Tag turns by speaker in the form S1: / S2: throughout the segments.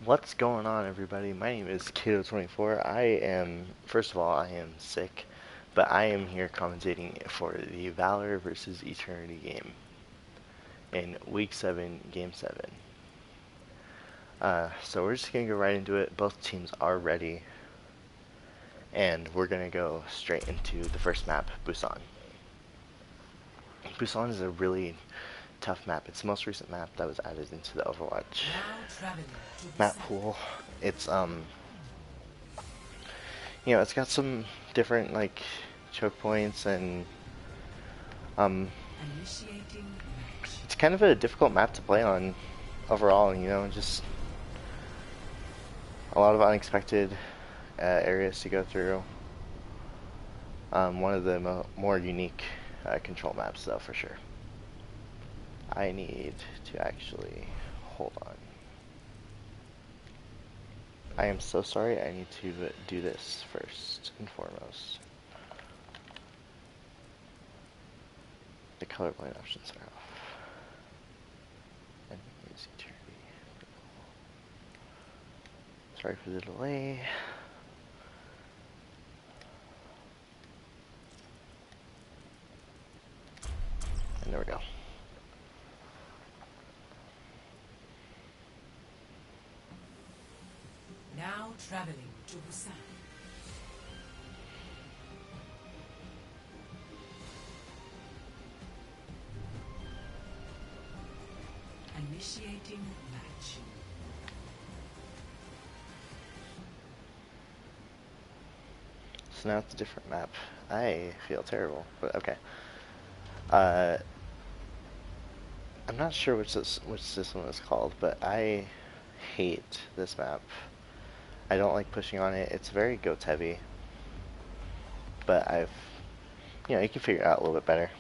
S1: What's going on, everybody? My name is Kato24. First of all, I am sick, but I am here commentating for the VALOR versus Eternity game in Week 7, Game 7. So we're just going to go right into it. Both teams are ready, and we're going to go straight into the first map, Busan. Busan is a really tough map. It's the most recent map that was added into the Overwatch map pool. It's it's got some different like choke points, and it's kind of a difficult map to play on overall. Just a lot of unexpected areas to go through. One of the more unique control maps, though, for sure. I need to actually hold on. I am so sorry. I need to do this first and foremost. The colorblind options are off. And use Eternity. Sorry for the delay. And there we go.
S2: Now traveling to Busan. Initiating match.
S1: So now it's a different map. I feel terrible, but okay. I'm not sure which this one is called, but I hate this map. I don't like pushing on it. It's very goats heavy, but you can figure it out a little bit better.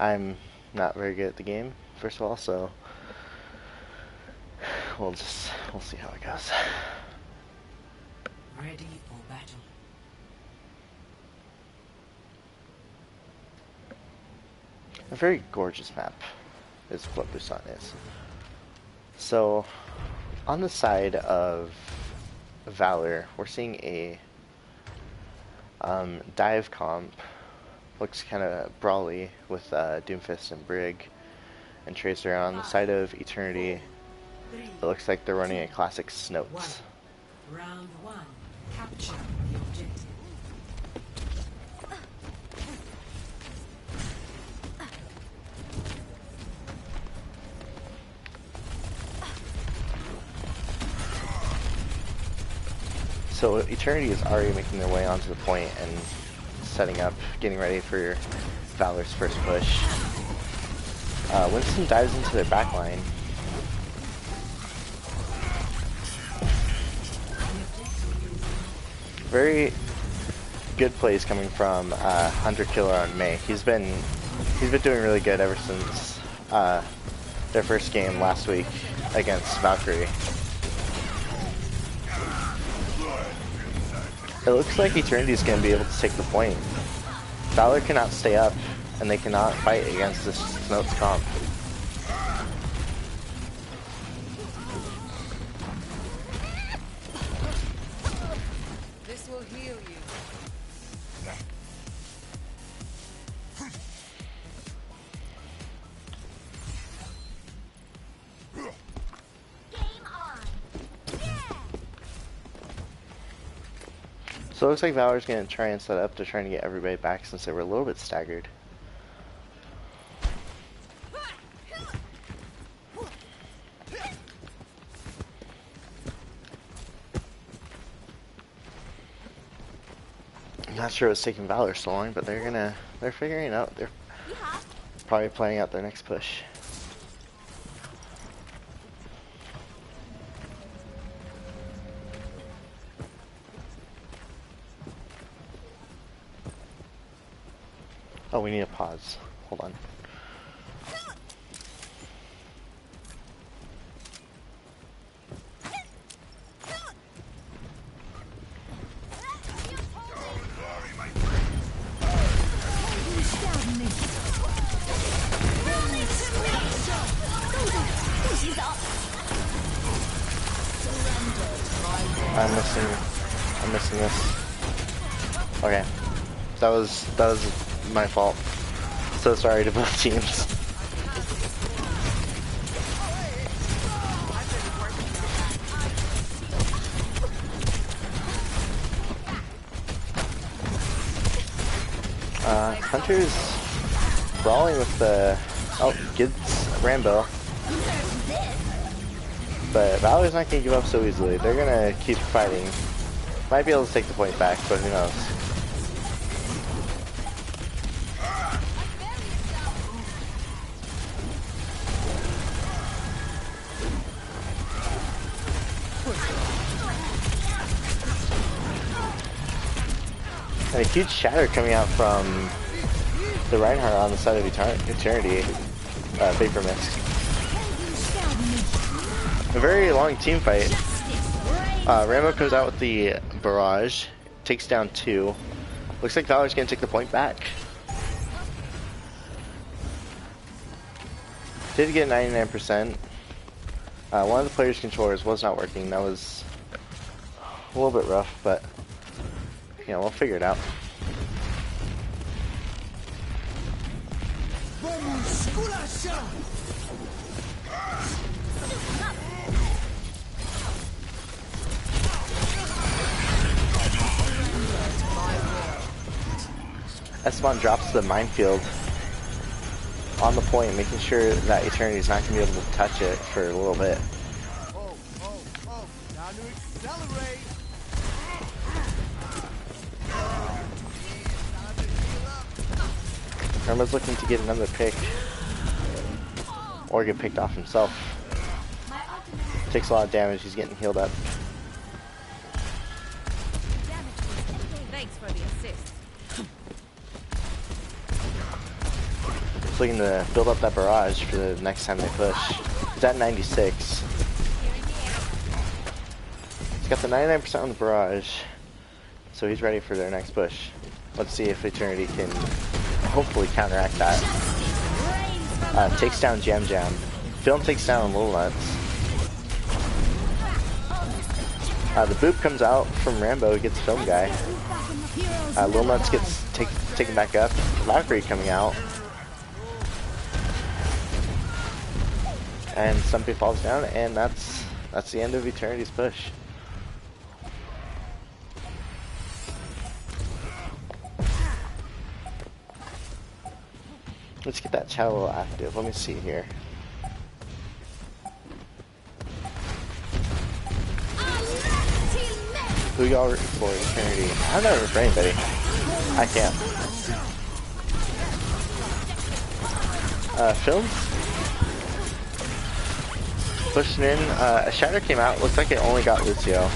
S1: I'm not very good at the game, first of all, so we'll see how it goes.
S2: Ready for battle.
S1: A very gorgeous map is what Busan is. So, on the side of VALOR, we're seeing a dive comp. Looks kind of brawly with Doomfist and Brig and Tracer. On the side of Eternity, it looks like they're running a classic Snoats.
S2: Round 1. Capture the objective.
S1: So Eternity is already making their way onto the point and setting up, getting ready for VALOR's first push. Winston dives into their backline. Very good plays coming from Hunter Killer on Mei. He's been doing really good ever since their first game last week against Valkyrie. It looks like Eternity is going to be able to take the point. VALOR cannot stay up, and they cannot fight against this Snoats comp.
S2: This will heal you.
S1: So it looks like VALOR's going to try and set up. They're trying to get everybody back since they were a little bit staggered. I'm not sure what's taking VALOR so long, but they're figuring it out. They're probably planning out their next push. Oh, we need a pause. Hold on. I'm missing this. Okay. That was my fault. So sorry to both teams. Hunter's brawling with the... Oh, gets Rambo. But Valor's not going to give up so easily. They're going to keep fighting. Might be able to take the point back, but who knows. And a huge shatter coming out from the Reinhardt on the side of Eternity. Vapor Mist. A very long team fight. Rambo comes out with the barrage, takes down 2. Looks like Valor's gonna take the point back. Did get 99%. One of the players' controllers was not working. That was a little bit rough, but you know, we'll figure it out. Esteban drops the minefield on the point, making sure that Eternity's not going to be able to touch it for a little bit.
S3: Time to accelerate.
S1: Irma's looking to get another pick, or get picked off himself. Takes a lot of damage, he's getting healed up.
S4: Thanks for the assist.
S1: He's looking to build up that barrage for the next time they push. He's at 96. He's got the 99% on the barrage, so he's ready for their next push. Let's see if Eternity can hopefully counteract that. Takes down Jam Jam. Film takes down Little Nuts. The boop comes out from Rambo, gets Film Guy. Little Nuts gets taken back up. Valkyrie coming out. And Stumpy falls down, and that's the end of Eternity's push. Let's get that chat a little active. Let me see here. Who y'all rooting for? Eternity. I'm not rooting for anybody. I can't. Film? Pushing in. A shatter came out. Looks like it only got Lucio.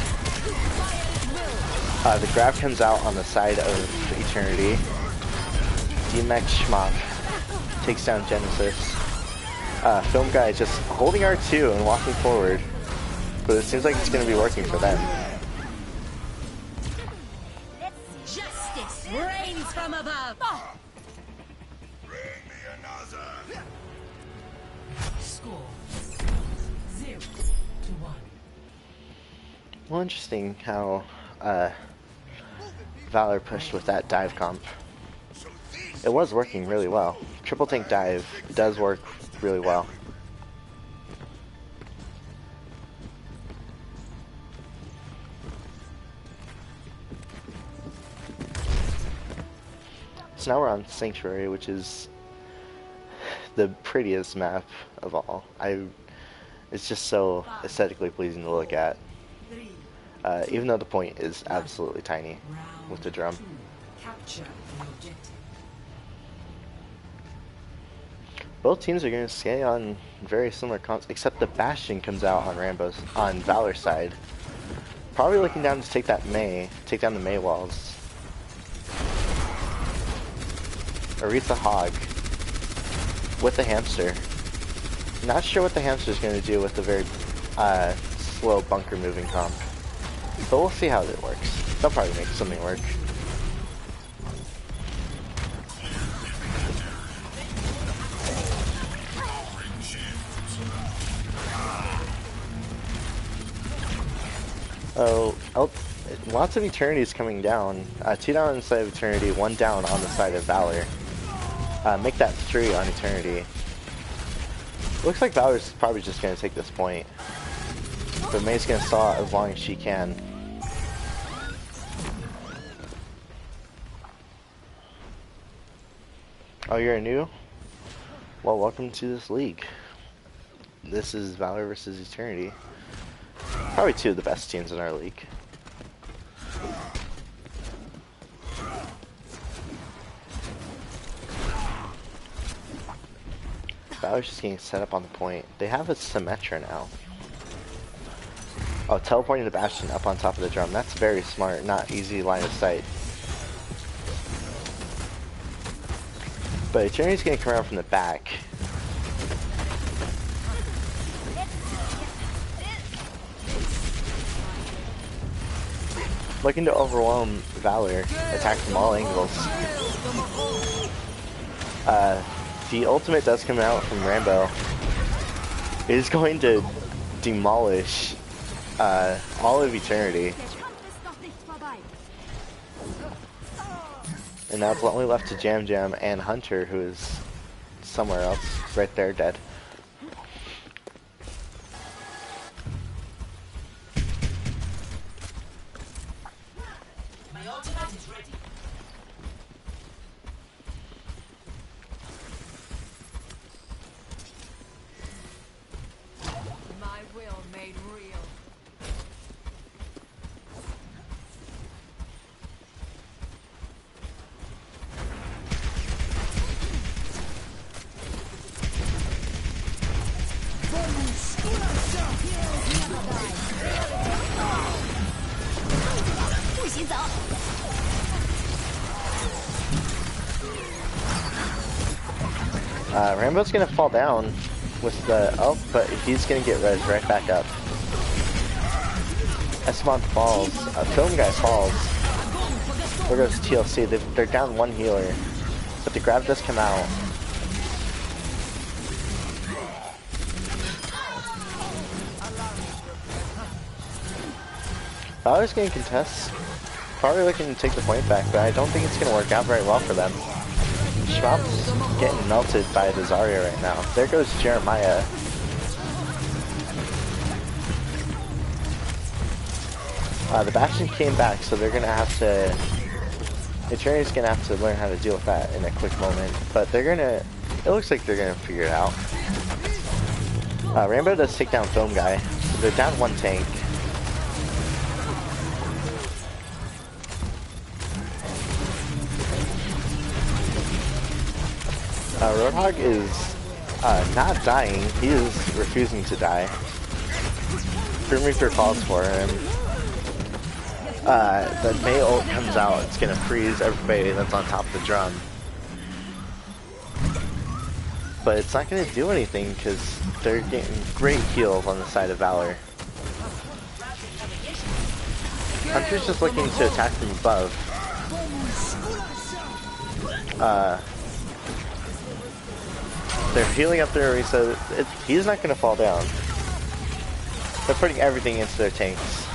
S1: The grab comes out on the side of Eternity. D-Max Schmop takes down Genesis. Film Guy is just holding R2 and walking forward, but it seems like it's going to be working for them.
S4: Justice reigns from above.
S3: Bring me another.
S2: Score 0-1.
S1: Well, interesting how Valor pushed with that dive comp. It was working really well. Triple tank dive does work really well. So now we're on Sanctuary, which is the prettiest map of all. It's just so aesthetically pleasing to look at. Even though the point is absolutely tiny with the drum.
S2: Capture the objective.
S1: Both teams are going to stay on very similar comps, except the Bastion comes out on Valor's side. Probably looking down to take down the Mei walls. Aretha Hog with the hamster. Not sure what the hamster is going to do with the very slow bunker moving comp, but we'll see how it works. They'll probably make something work. Oh, Lots of Eternities coming down. 2 down on the side of Eternity, 1 down on the side of Valor. Make that 3 on Eternity. Looks like Valor's probably just going to take this point. But May's going to stall out as long as she can. Oh, you're new? Well, welcome to this league. This is Valor versus Eternity. Probably 2 of the best teams in our league. Valor's just getting set up on the point. They have a Symmetra now. Oh, teleporting the Bastion up on top of the drum. That's very smart, not easy line of sight. But Eternity's gonna come around from the back. Looking to overwhelm Valor, attack from all angles. The ultimate does come out from Rambo. It is going to demolish all of Eternity. And now it's only left to Jam Jam and Hunter, who is somewhere else, right there, dead.
S2: My ultimate is ready.
S4: My will made real.
S1: Rambo's gonna fall down with the but he's gonna get res right back up. Esteban falls. Film guy falls. There goes TLC. They're down 1 healer, but the grab does come out. Valor's gonna contest. Probably looking to take the point back, but I don't think it's gonna work out very well for them. Schwab's getting melted by the Zarya right now. There goes Jeremiah. The Bastion came back, so they're gonna have to. Eternity's gonna have to learn how to deal with that in a quick moment. But they're gonna. It looks like they're gonna figure it out. Rambo does take down Film Guy. So they're down 1 tank. Roadhog is not dying. He is refusing to die. Grim Reaper calls for him. The May ult comes out. It's gonna freeze everybody that's on top of the drum. But it's not gonna do anything because they're getting great heals on the side of Valor. Hunter's just looking to attack from above. They're healing up their Orisa. He's not going to fall down. They're putting everything into their tanks.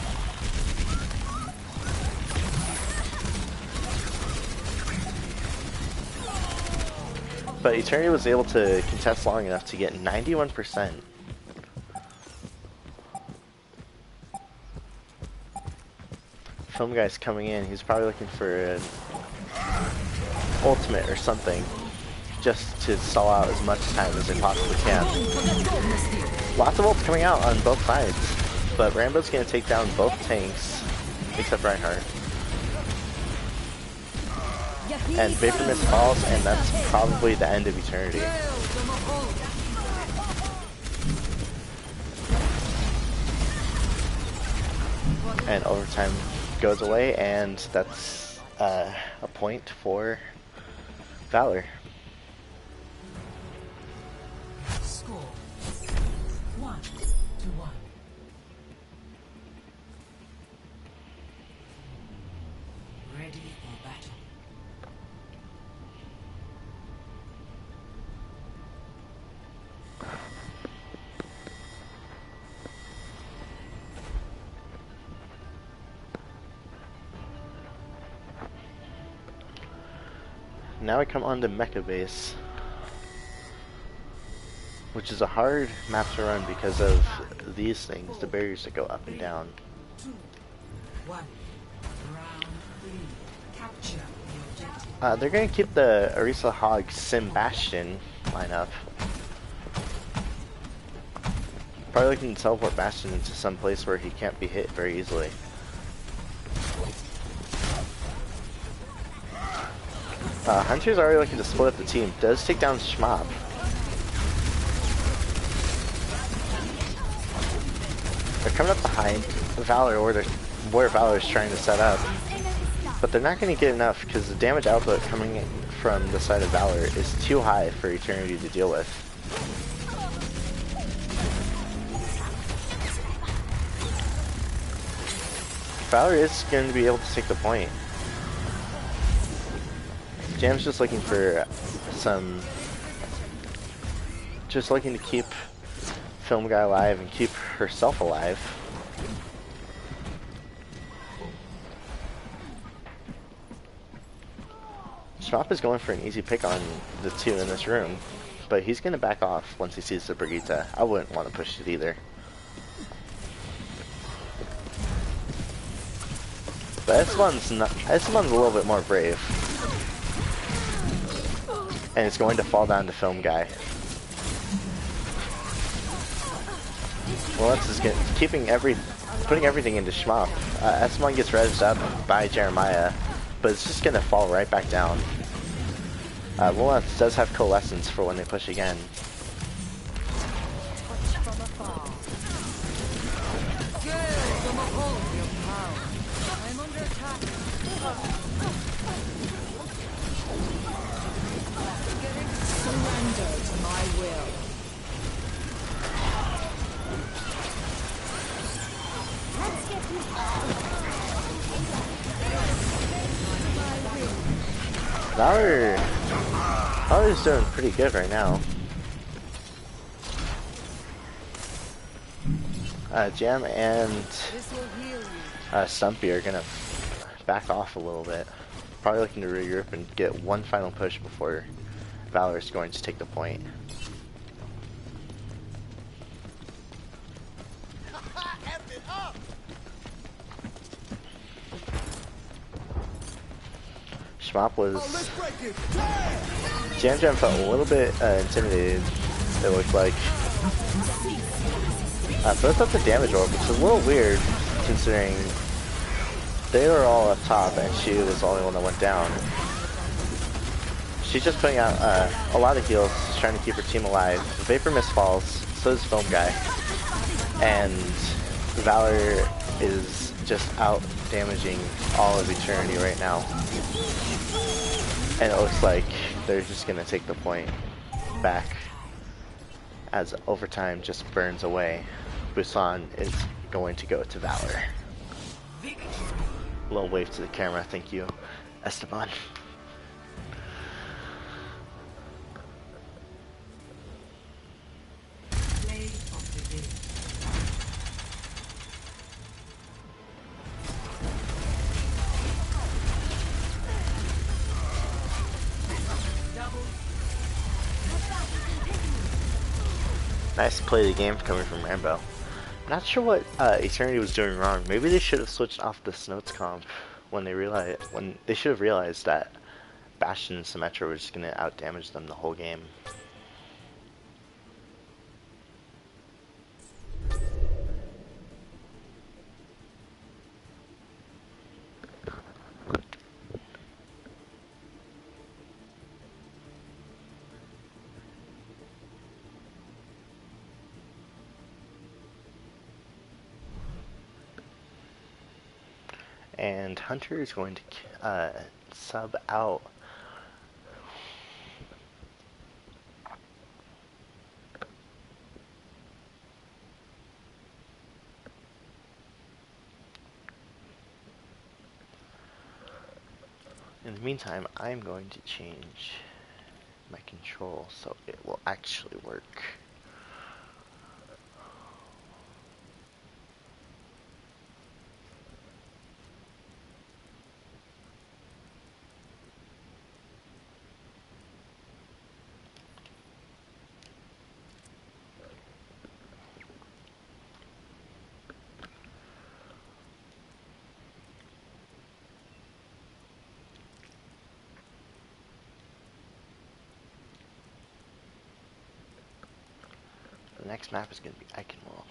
S1: But Eternity was able to contest long enough to get 91%. Film guy's coming in. He's probably looking for an ultimate or something, just to stall out as much time as they possibly can. Lots of ults coming out on both sides, but Rambo's going to take down both tanks, except Reinhardt. And Vapor Mist falls, and that's probably the end of Eternity. And overtime goes away, and that's a point for Valor.
S2: Score 1-1. Ready for battle.
S1: Now we come on to Mecha Base, which is a hard map to run because of these things, the barriers that go up and down.
S2: 2, 1. Round 3. Capture the objective.
S1: They're going to keep the Orisa Hog Sim Bastion lineup. Probably looking to teleport Bastion into some place where he can't be hit very easily. Hunter's already looking to split up the team. Does take down Schmop. They're coming up behind VALOR where VALOR is trying to set up. But they're not going to get enough because the damage output coming in from the side of VALOR is too high for Eternity to deal with. VALOR is going to be able to take the point. Jam's just looking for just looking to keep Film Guy alive and keep herself alive. Schmop is going for an easy pick on the two in this room, but he's going to back off once he sees the Brigitte. I wouldn't want to push it either. But Esteban's a little bit more brave. And it's going to fall down to Film Guy. Well, that's just putting everything into Schmop. Esteban gets rezzed up by Jeremiah, but it's just gonna fall right back down. Lawrence does have Coalescence for when they push again.
S4: Surrender to my will.
S1: VALOR's doing pretty good right now. Jam and Stumpy are gonna back off a little bit. Probably looking to regroup and get one final push before VALOR is going to take the point. Schmop was... Jam felt a little bit intimidated, it looked like. Both up the damage orb, which is a little weird considering they were all up top and she was the only one that went down. She's just putting out a lot of heals, trying to keep her team alive. Vapor Mist falls, so does Film Guy. And VALOR is just out damaging all of Eternity right now. And it looks like they're just going to take the point back as overtime just burns away. Busan is going to go to VALOR. A little wave to the camera, thank you, Esteban.
S2: Play of the game.
S1: Nice play of the game coming from Rambo. Not sure what Eternity was doing wrong. Maybe they should have switched off the Snows comp when they should have realized that Bastion and Symmetra were just gonna out damage them the whole game. And Hunter is going to sub out. In the meantime, I'm going to change my control so it will actually work. next map is going to be Eichenwald.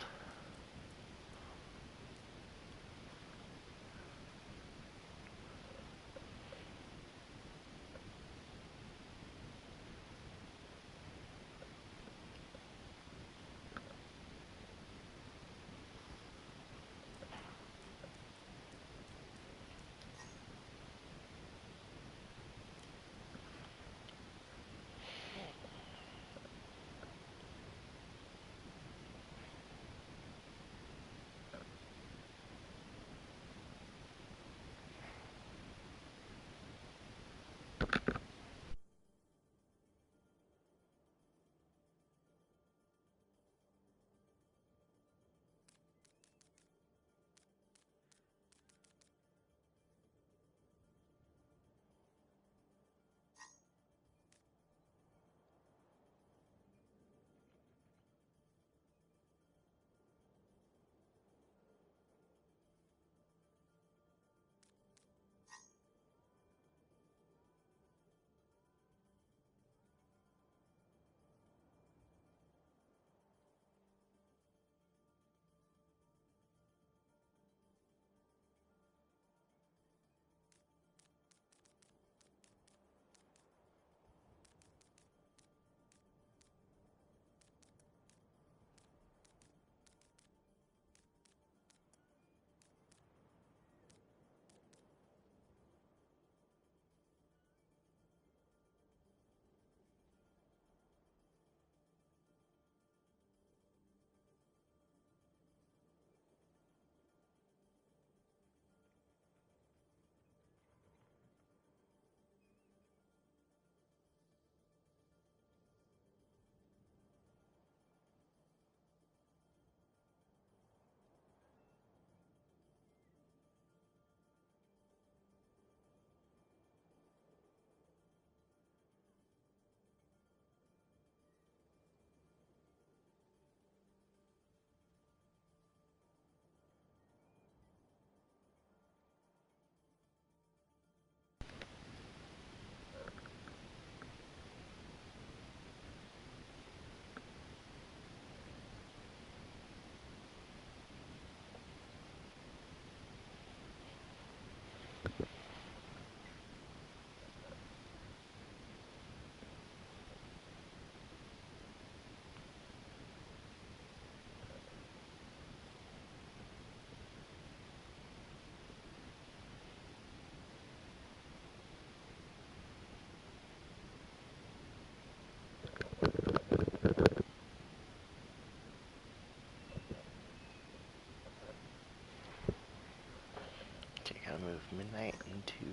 S1: Okay, gotta move Midnight into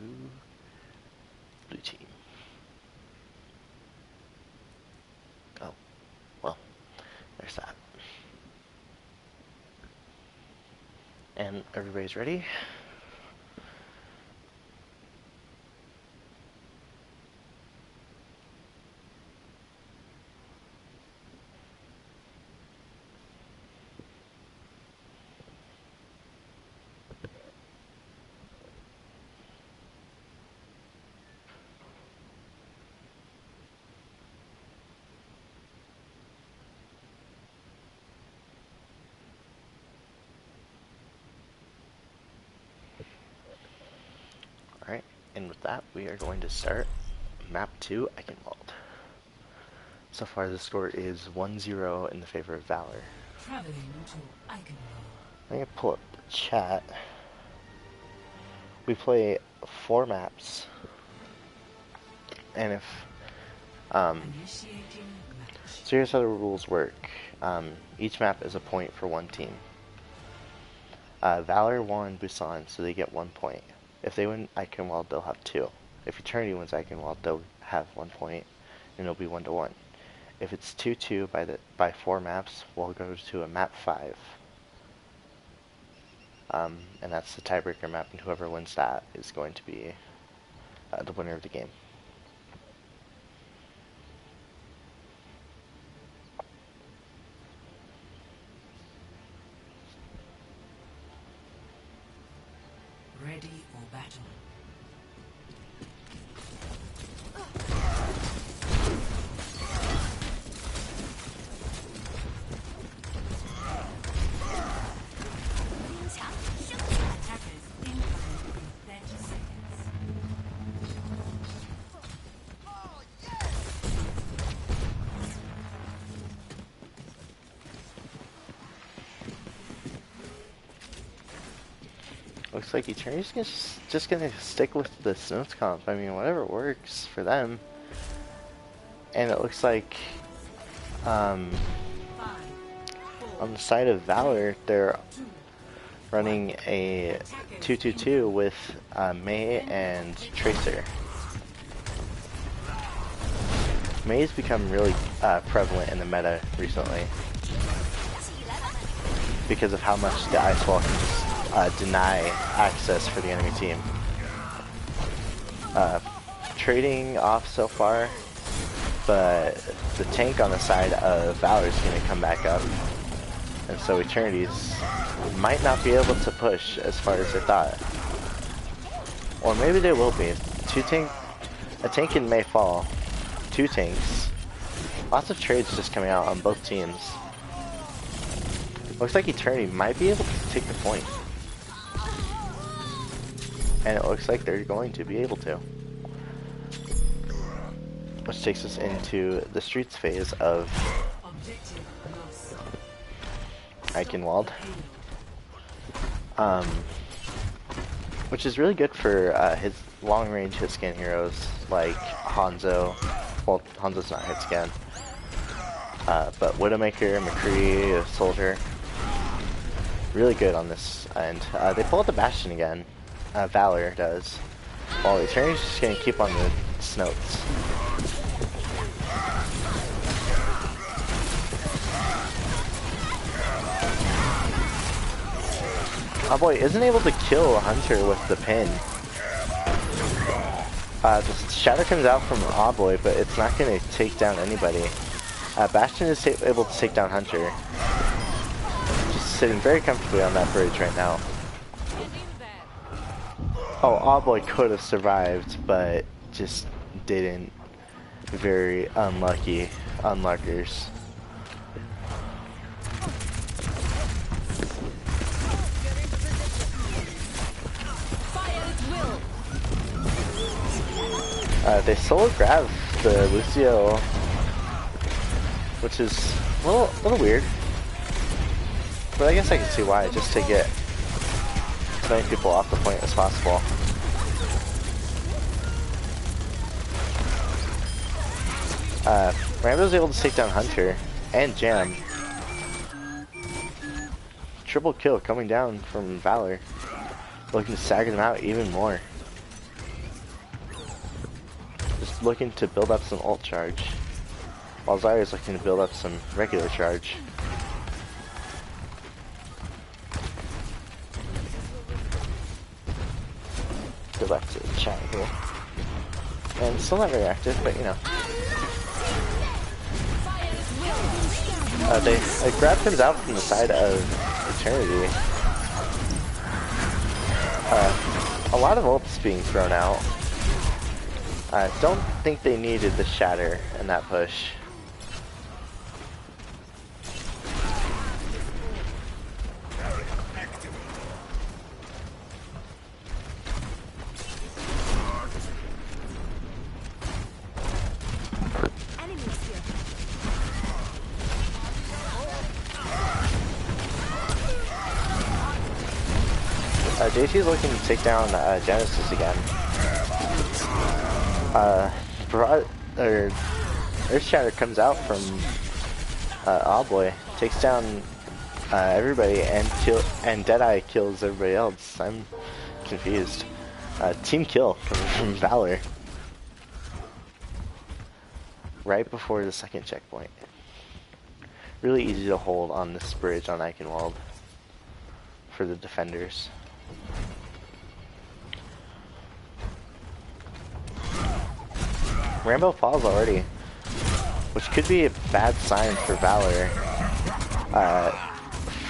S1: blue team. Oh, well, there's that. And everybody's ready? Alright, and with that, we are going to start map 2, Eichenwald. So far, the score is 1-0 in the favor of VALOR.
S2: Traveling to Eichenwald.
S1: I'm gonna pull up the chat. We play 4 maps, and if
S2: Initiating match.
S1: so here's how the rules work. Each map is a point for one team. VALOR won Busan, so they get 1 point. If they win Eichenwald, they'll have 2. If Eternity wins Eichenwald, they'll have 1 point, and it'll be 1-1. If it's 2-2 by 4 maps, we'll go to a map 5. And that's the tiebreaker map, and whoever wins that is going to be the winner of the game.
S2: Ready for battle.
S1: Looks like Eternity's just gonna stick with the Snows comp. I mean, whatever works for them. And it looks like on the side of Valor, they're running a 2-2-2 with Mei and Tracer. Mei's become really prevalent in the meta recently because of how much the Ice Wall can just deny access for the enemy team. Trading off so far, but the tank on the side of Valor is going to come back up, and so Eternities might not be able to push as far as they thought. Or maybe they will be. A tank in May fall. 2 tanks. Lots of trades just coming out on both teams. Looks like Eternity might be able to take the point. And it looks like they're going to be able to. Which takes us into the Streets phase of Eichenwald. Which is really good for his long-range hit-scan heroes like Hanzo. Well, Hanzo's not hit-scan. But Widowmaker, McCree, Soldier. Really good on this end. They pull out the Bastion again. Valor does. While Eternity's just going to keep on the Snoats. Oh boy, isn't able to kill Hunter with the pin. The Shadow comes out from Boy, but it's not going to take down anybody. Bastion is able to take down Hunter. Just sitting very comfortably on that bridge right now. Oh, Boy could have survived, but just didn't. Very unlucky. Unluckers. They solo grab the Lucio, which is a little weird, but I guess I can see why, just to get as many people off the point as possible. Rambo's able to take down Hunter and Jam. Triple kill coming down from Valor, looking to stagger them out even more. Just looking to build up some ult charge, while Zarya's looking to build up some regular charge. Go back to the chat here. And still not very active, but you know. A grab comes out from the side of Eternity. A lot of ults being thrown out. I don't think they needed the Shatter in that push. JT's looking to take down Genesis again. Earth Shatter comes out from Boy, takes down everybody, and Deadeye kills everybody else. I'm confused. Team kill coming from Valor. Right before the second checkpoint. Really easy to hold on this bridge on Eichenwald for the defenders. Rambo falls already, which could be a bad sign for Valor.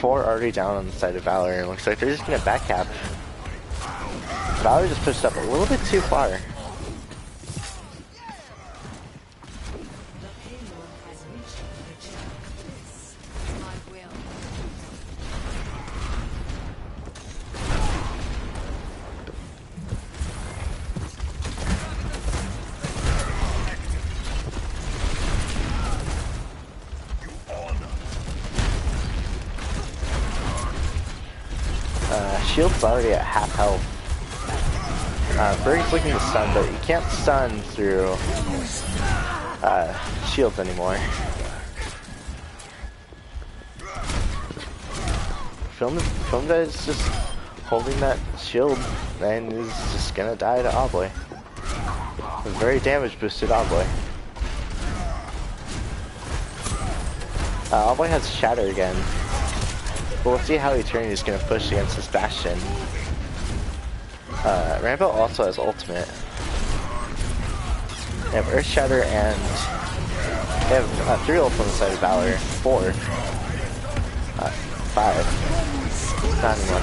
S1: 4 already down on the side of Valor, and looks like they're just gonna backcap. Valor just pushed up a little bit too far. shield's already at half health. Berg's looking to stun, but you can't stun through shields anymore. Filmda is just holding that shield and is just gonna die to Obloy. A very damage boosted Obloy. Obloy has Shatter again. But we'll see how Eternity is gonna push against this Bastion. Rambo also has ultimate. They have Earth Shatter and they have 3 ults on the side of Valor. 4. 5. Not anymore.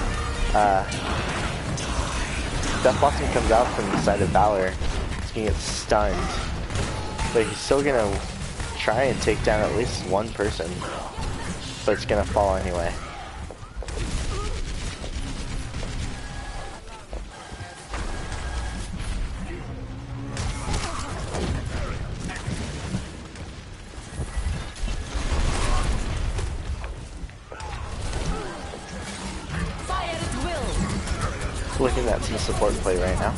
S1: Death Blossom comes out from the side of Valor. He's gonna get stunned. But he's still gonna try and take down at least one person. But it's gonna fall anyway. Looking at some support play right now.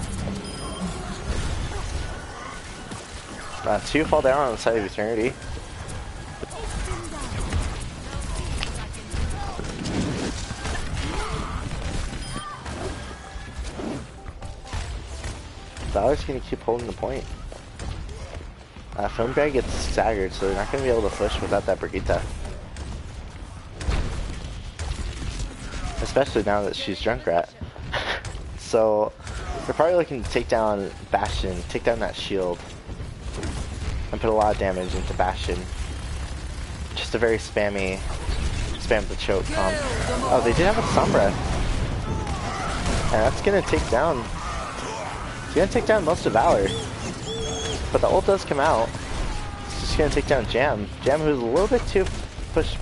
S1: 2 fall down on the side of Eternity. Valor's gonna keep holding the point. Film Drag gets staggered, so they're not gonna be able to push without that Brigitte. Especially now that she's Junkrat. So, they're probably looking to take down Bastion, take down that shield, and put a lot of damage into Bastion. Just a very spam the choke comp. Oh, they did have a Sombra. And that's gonna take down, it's gonna take down most of Valor. But the ult does come out. It's just gonna take down Jam. Jam who's a little bit too pushed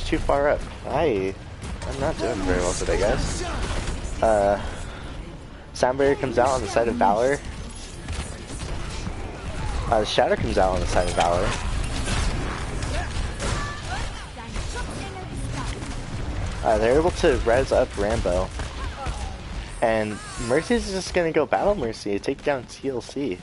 S1: too far up. I'm not doing very well today, guys. Sound Barrier comes out on the side of Valor. The Shatter comes out on the side of Valor. They're able to res up Rambo. And Mercy's just gonna go battle Mercy to take down TLC.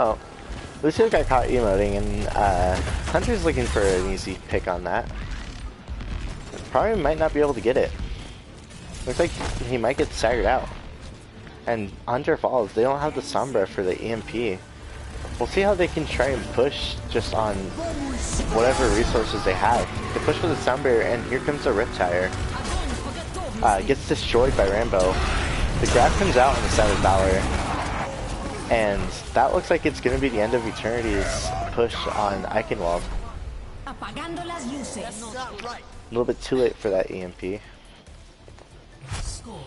S1: Oh, Lucio got caught emoting, and Hunter's looking for an easy pick on that. Probably might not be able to get it. Looks like he might get staggered out. And Hunter falls. They don't have the Sombra for the EMP. We'll see how they can try and push just on whatever resources they have. They push with the Sombra, and here comes the Riptire. Gets destroyed by Rambo. The grab comes out on the side of Valor. And that looks like it's going to be the end of Eternity's push on Eichenwald. A little bit too late for that EMP.
S2: Score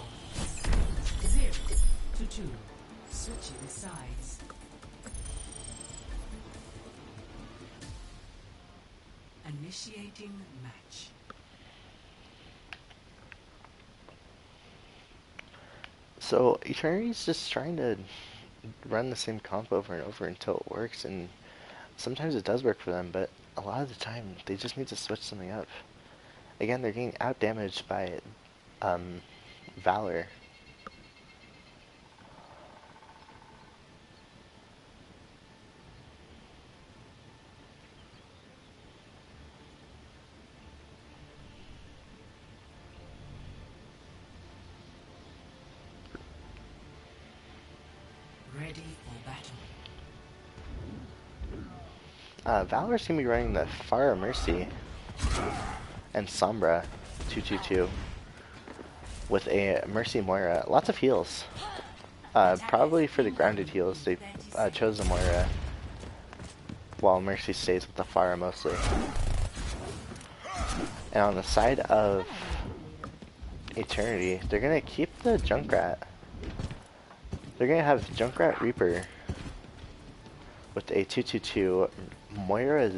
S2: 0-2. Switching sides. Initiating match.
S1: So Eternity's just trying to run the same comp over and over until it works, and sometimes it does work for them, but a lot of the time they just need to switch something up. Again, they're getting out damaged by Valor.
S2: Ready for battle.
S1: Valor's gonna be running the Pharah Mercy and Sombra 222 with a Mercy Moira. Lots of heals. Probably for the grounded heals, they chose the Moira, while Mercy stays with the Pharah mostly. And on the side of Eternity, they're gonna keep the Junkrat. They're gonna have Junkrat Reaper with a 222 Moira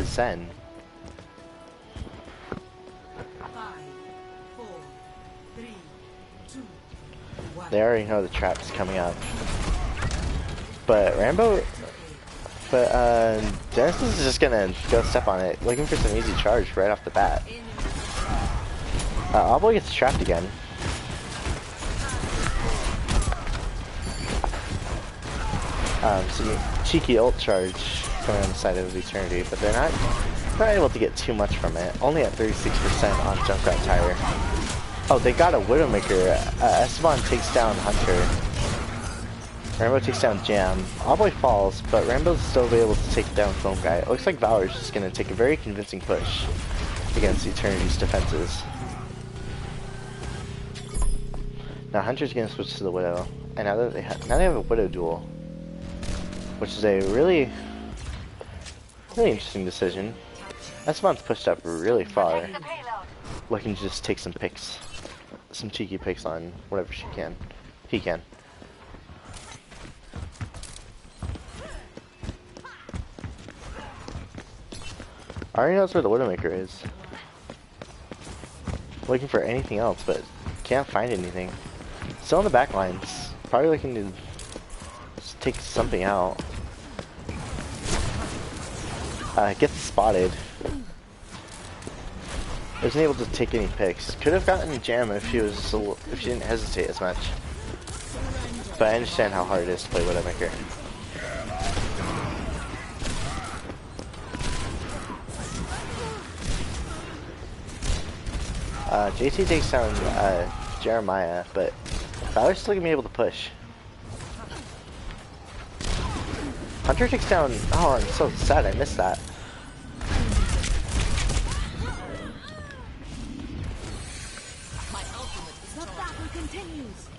S1: Zen. They already know the trap's coming up. But Genesis is just gonna go step on it, looking for some easy charge right off the bat. Obbo gets trapped again. So cheeky ult charge coming on the side of Eternity, but they're not able to get too much from it. Only at 36% on Junkrat Tire. Oh, they got a Widowmaker. Esteban takes down Hunter. Rambo takes down Jam. Obbo falls, but Rambo's still able to take down Foam Guy. It looks like VALOR is just going to take a very convincing push against Eternity's defenses. Now Hunter's going to switch to the Widow, and now they have a Widow duel, which is a really interesting decision. Esteban's pushed up really far, looking to just take some picks, some cheeky picks on whatever he can. Already knows where the Widowmaker is. Looking for anything else, but can't find anything. Still in the back lines. Probably looking to just take something out. Gets spotted. Wasn't able to take any picks. Could have gotten a Jam if she didn't hesitate as much. But I understand how hard it is to play Widowmaker. JT takes down Jeremiah, but VALOR's still gonna be able to push. Hunter takes down. Oh, I'm so sad I missed that.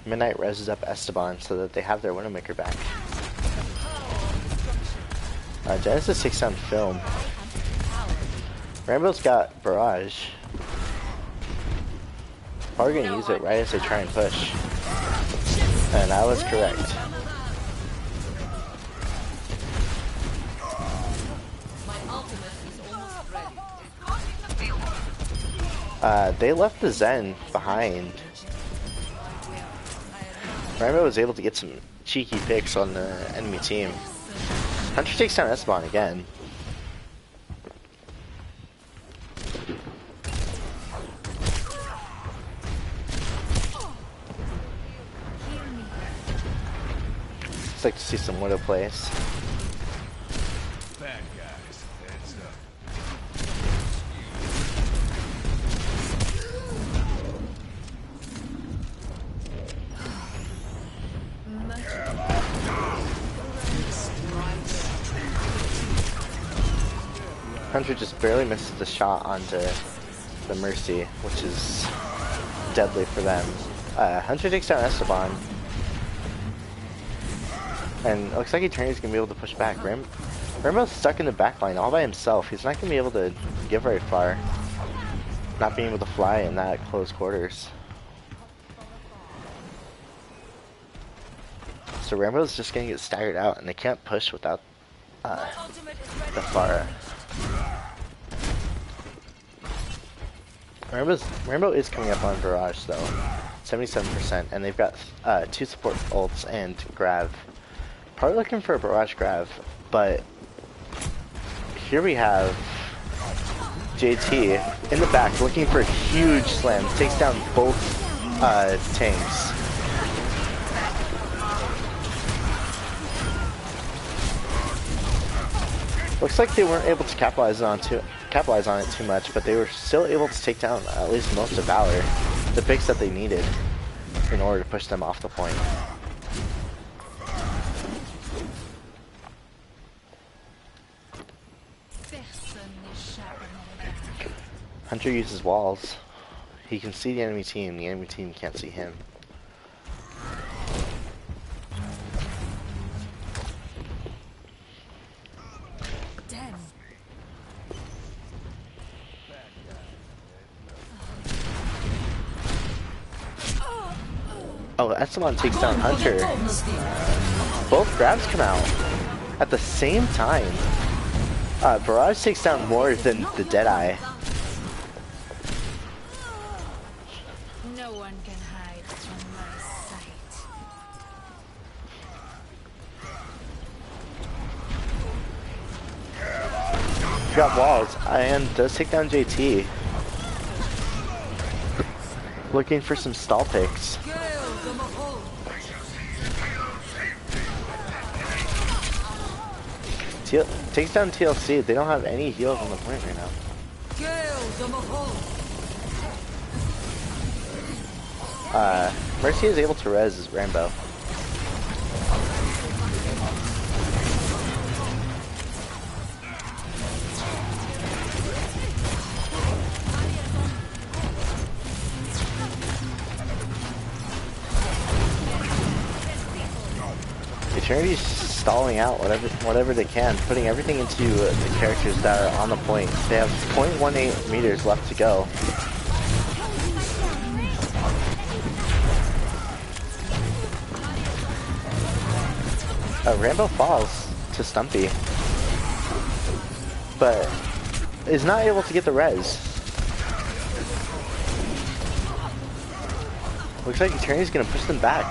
S1: Midnight reses up Esteban so that they have their Widowmaker back. Genesis takes down Film. Rambo's got Barrage. Probably gonna use it right as they try and push. And I was correct. They left the Zen behind. Rambo was able to get some cheeky picks on the enemy team. Hunter takes down Esteban again. Just like to see some Widow plays.
S3: Bad guys, heads up.
S1: Hunter just barely misses the shot onto the Mercy, which is deadly for them. Hunter takes down Esteban. And it looks like Eternity's gonna be able to push back. Rambo's stuck in the backline all by himself. He's not gonna be able to get very far. Not being able to fly in that close quarters. So Rambo's just gonna get staggered out, and they can't push without the Pharah. Rambo is coming up on Barrage though, 77%, and they've got 2 support ults and Grav. Probably looking for a Barrage Grav, but here we have JT in the back looking for a huge slam. Takes down both tanks. Looks like they weren't able to capitalize on it too much, but they were still able to take down at least most of VALOR, the picks that they needed in order to push them off the point. Hunter uses walls. He can see the enemy team can't see him. Oh, Esteban takes down Hunter. Both grabs come out at the same time. Barrage takes down more than the Deadeye.
S4: No one can hide from my sight.
S1: got walls and does take down JT. Looking for some stall picks. Takes down TLC. They don't have any heals on the point right now. Mercy is able to res his Rainbow. Eternity's stalling out whatever they can, putting everything into the characters that are on the point. They have 0.18 meters left to go. Rambo falls to Stumpy, but is not able to get the res. Looks like Eternity's gonna push them back.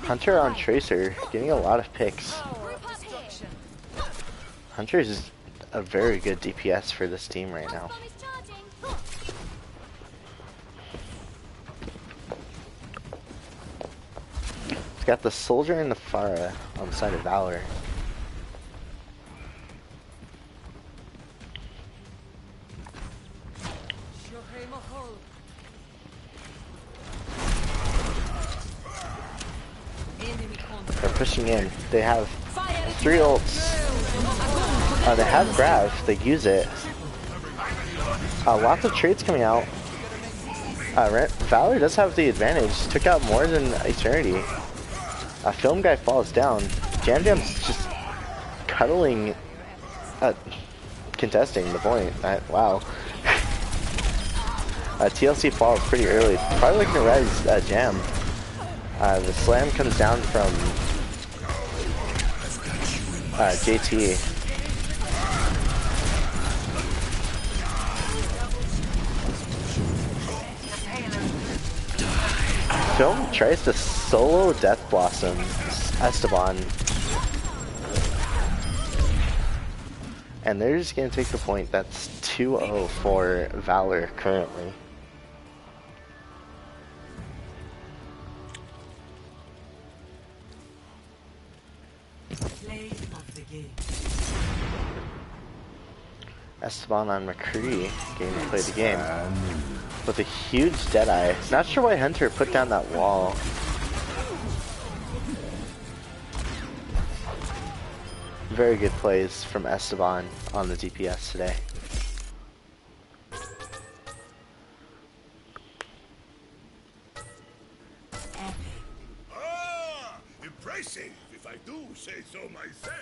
S1: Hunter on Tracer, getting a lot of picks. Hunter is a very good DPS for this team right now. It's got the Soldier and the Pharah on the side of VALOR. They're pushing in. They have 3 ults. They have Grav. They use it. Lots of trades coming out. VALOR does have the advantage. Took out more than Eternity. Film Guy falls down. Jam Jam's just cuddling, contesting the point. Wow. TLC falls pretty early. Probably looking to res Jam. The slam comes down from JT. Film tries to solo Death Blossom Esteban. And they're just going to take the point. That's 2-0 for VALOR currently.
S2: Play of the game.
S1: Esteban on McCree getting to play the game. With a huge Deadeye. Not sure why Hunter put down that wall. Very good plays from Esteban on the DPS today.
S3: Ah, impressive, if I do say so myself.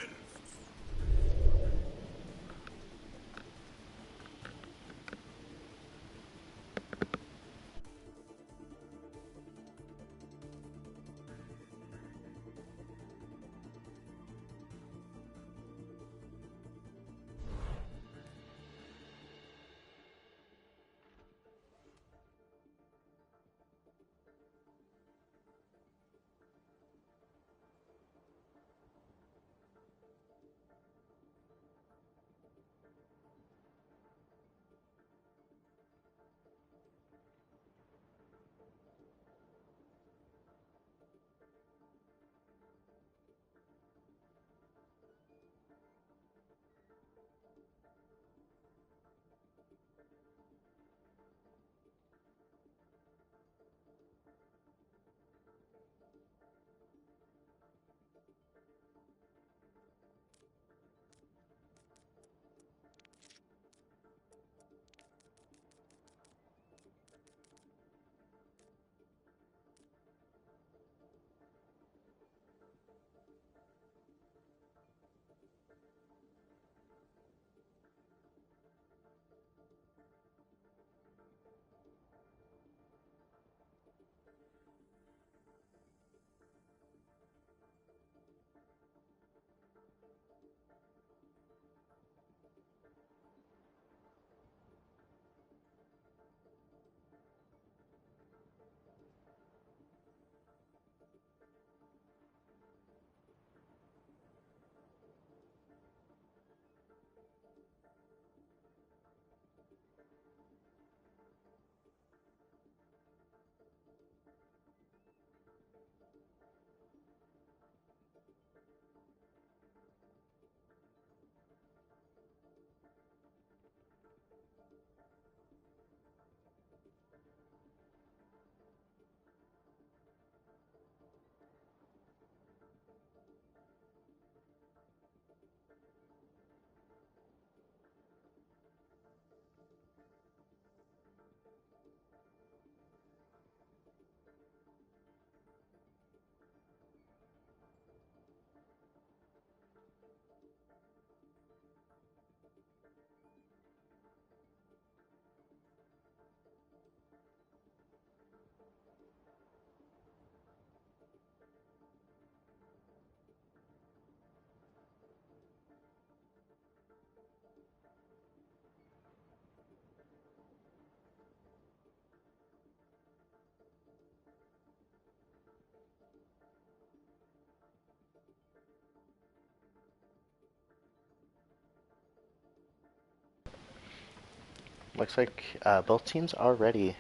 S1: Looks like both teams are ready.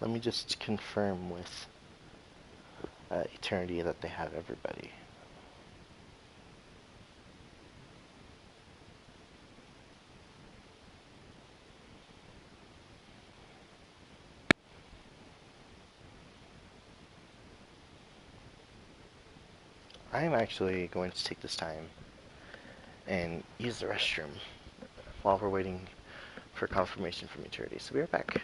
S1: Let me just confirm with Eternity that they have everybody. I am actually going to take this time and use the restroom while we're waiting for confirmation from Eternity. So be right back.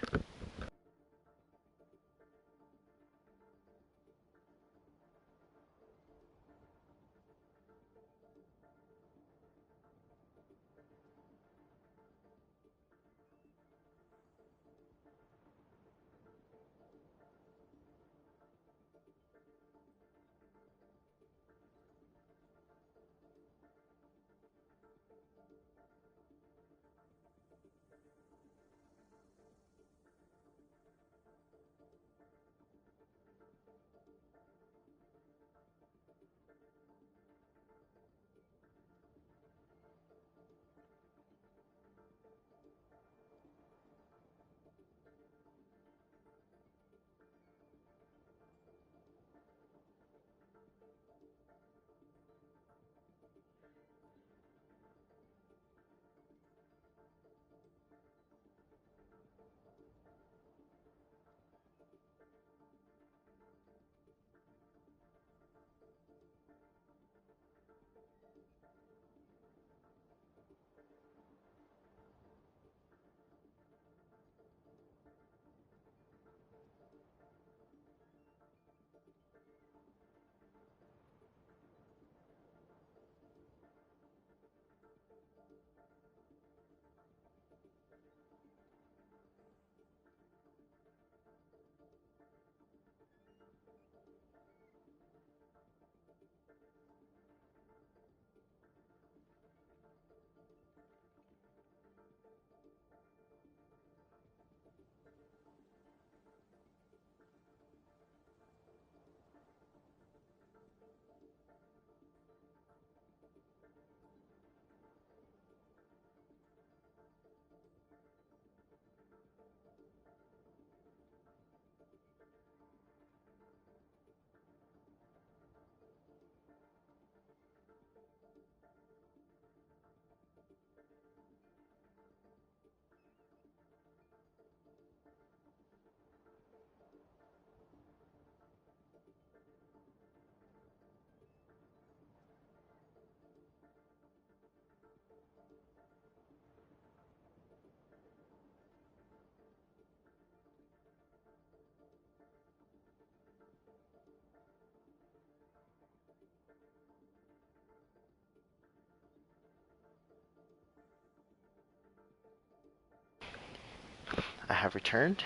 S1: I have returned.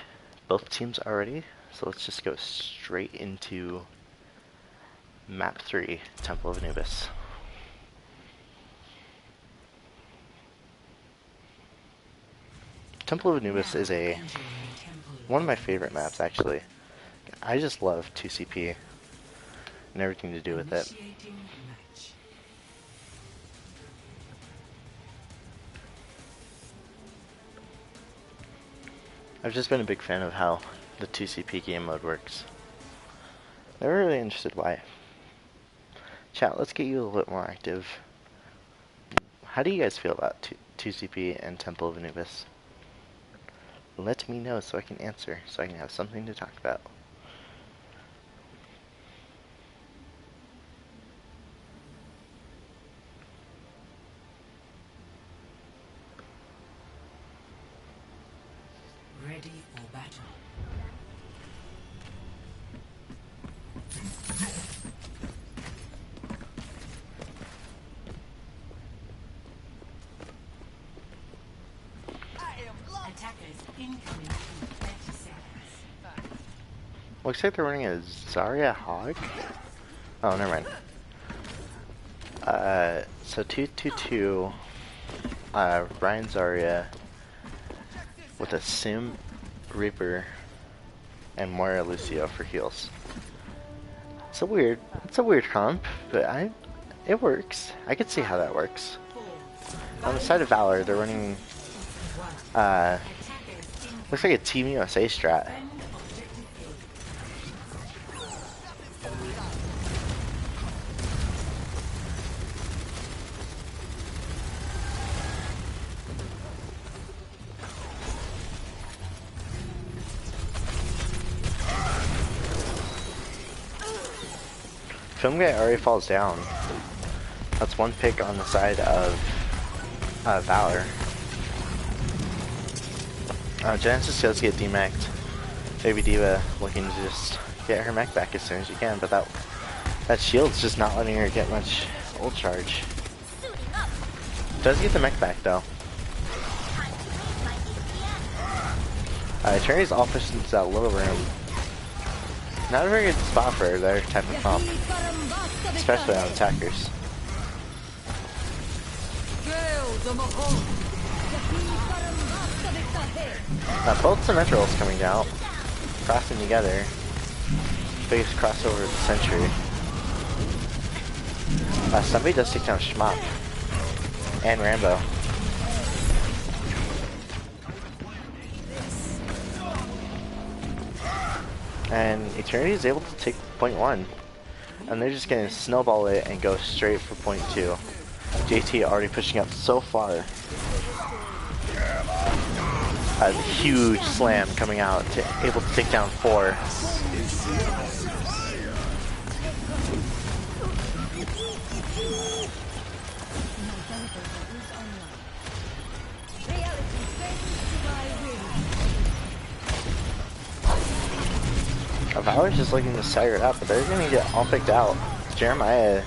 S1: Both teams are ready, so let's just go straight into Map 3, Temple of Anubis. Temple of Anubis is one of my favorite maps, actually. I just love 2CP and everything to do with it. I've just been a big fan of how the 2CP game mode works. Never really understood why. Chat, let's get you a little bit more active. How do you guys feel about 2CP and Temple of Anubis? Let me know so I can answer, so I can have something to talk about.
S2: Ready for battle. Attackers incoming in 30 seconds.
S1: Looks like they're running a Zarya Hog. Oh, never mind. So 222, Ryan Zarya with a Sim Reaper and Moira Lucio for heals. It's a weird comp, but it works. I could see how that works. On the side of Valor, they're running, looks like a Team USA strat. Film guy already falls down. That's one pick on the side of Valor. Genesis does get demeched. Baby Diva looking to just get her mech back as soon as she can, but that shield's just not letting her get much ult charge. Does get the mech back though. Eternity's all pushed into that little room. Not a very good spot for their type of comp, especially on attackers. Both Symmetrals coming out, crossing together. Biggest crossover of the century. Somebody does take down Schmop and Rambo. And Eternity is able to take point 1. And they're just gonna snowball it and go straight for point 2. JT already pushing up so far. A huge slam coming out, able to take down 4. Valor's just looking to stagger it up, but they're gonna get all picked out. Jeremiah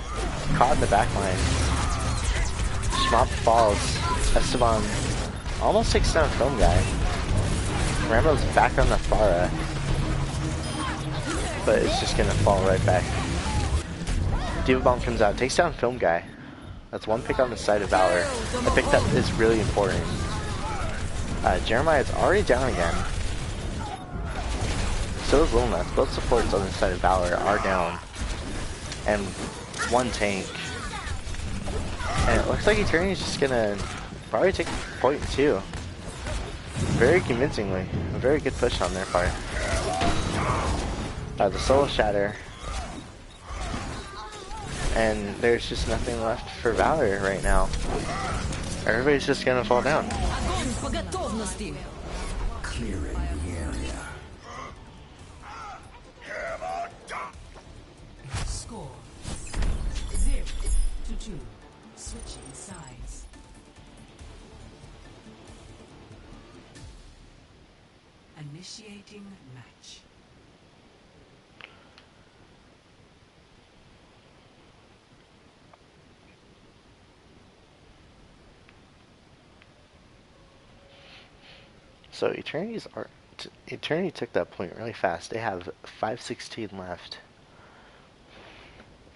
S1: caught in the back line. Schmop falls. Esteban almost takes down Film Guy. Rambo's back on the Pharah, but it's just gonna fall right back. Diva Bomb comes out, takes down Film Guy. That's one pick on the side of Valor. The pick that is really important. Jeremiah's already down again. So is Little Nuts. Both supports on the side of Valor are down. And one tank. And it looks like Eternity's just gonna probably take point 2. Very convincingly. A very good push on their part. The Soul Shatter. And there's just nothing left for Valor right now. Everybody's just gonna fall down.
S3: Clearing the area.
S2: Score 0-2. Switching sides. Initiating match.
S1: So Eternity took that point really fast. They have 5:16 left.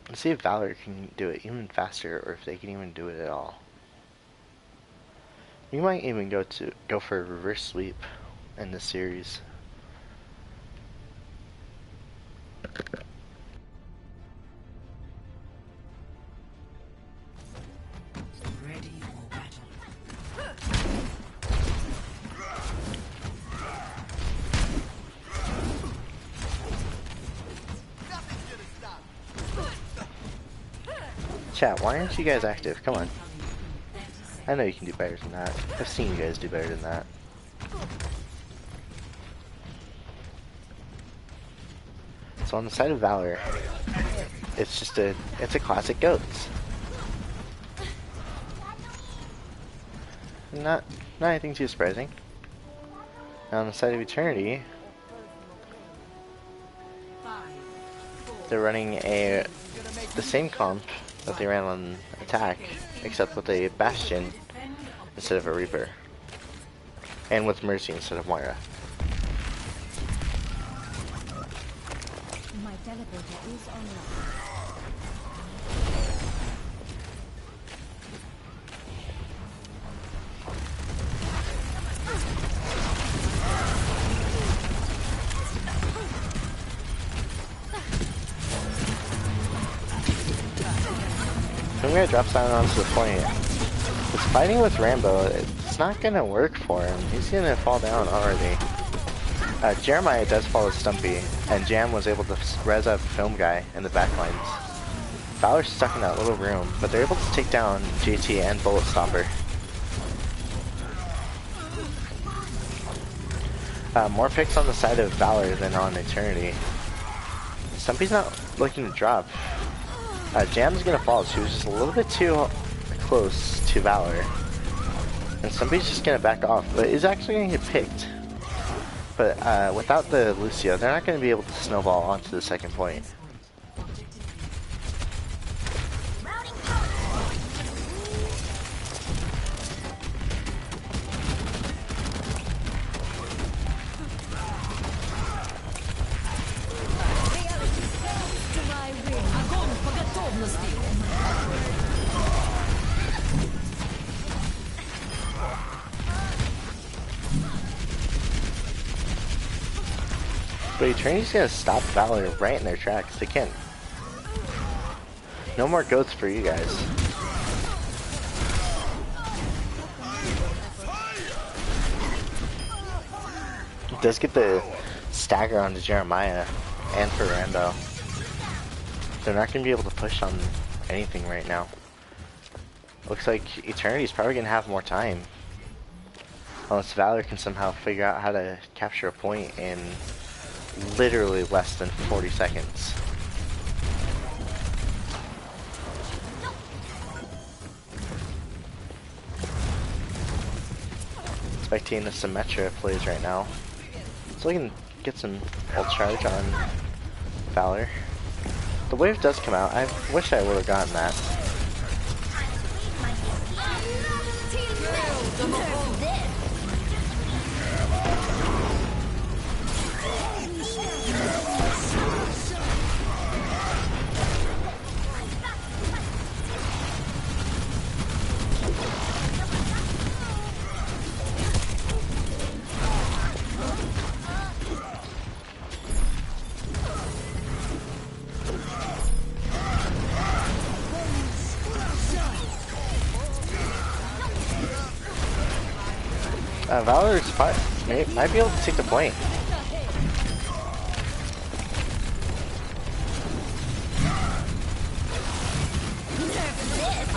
S1: Let's see if Valor can do it even faster, or if they can even do it at all. We might even go for a reverse sweep in this series.
S2: Ready for battle.
S1: Chat, why aren't you guys active? Come on. I know you can do better than that. I've seen you guys do better than that. So on the side of Valor, it's a classic GOATS. Not anything too surprising. Now on the side of Eternity, they're running the same comp that they ran on attack, except with a Bastion instead of a Reaper, and with Mercy instead of Moira.
S4: My teleporter is online.
S1: I'm gonna drop down onto the point. This fighting with Rambo, it's not gonna work for him. He's gonna fall down already. Jeremiah does follow Stumpy, and Jam was able to res up Film Guy in the back lines. Valor's stuck in that little room, but they're able to take down JT and Bullet Stopper. More picks on the side of Valor than on Eternity. Stumpy's not looking to drop. Jam's gonna fall. She was just a little bit too close to Valor. And Stumpy's just gonna back off, but is actually gonna get picked. But without the Lucio, they're not gonna be able to snowball onto the second point. But Eternity's gonna stop Valor right in their tracks. They can't. No more goats for you guys. It does get the stagger onto Jeremiah and for Rambo. They're not gonna be able to push on anything right now. Looks like Eternity's probably gonna have more time. Unless Valor can somehow figure out how to capture a point in literally less than 40 seconds. Spectating the Symmetra plays right now. So we can get some ult charge on Valor. The wave does come out. I wish I would have gotten that. Valor might be able to take the point.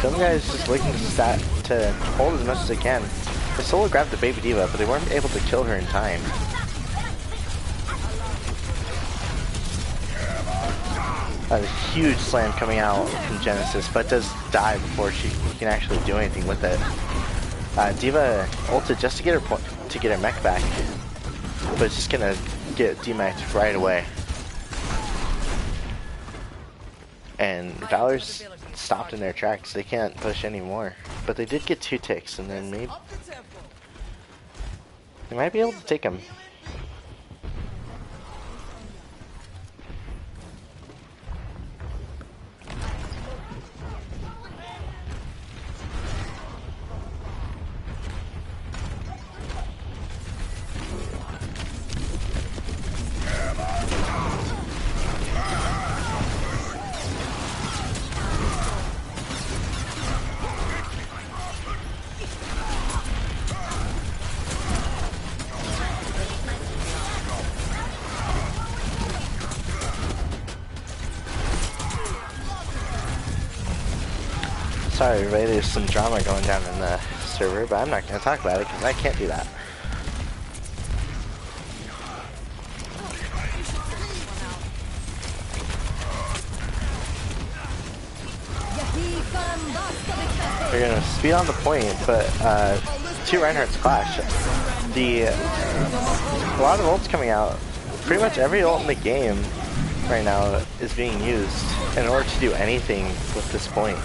S1: Some guys just looking to hold as much as they can. They solo grabbed the baby diva, but they weren't able to kill her in time. A huge slam coming out from Genesis, but does die before she can actually do anything with it. Diva ulted just to get her mech back, but it's just gonna get demeched right away. And Valor's stopped in their tracks. They can't push anymore. But they did get 2 ticks, and then maybe they might be able to take him. Sorry everybody, there's some drama going down in the server, but I'm not going to talk about it because I can't do that. They're going to speed on the point, but 2 Reinhardt's clash. A lot of ults coming out. Pretty much every ult in the game right now is being used in order to do anything with this point.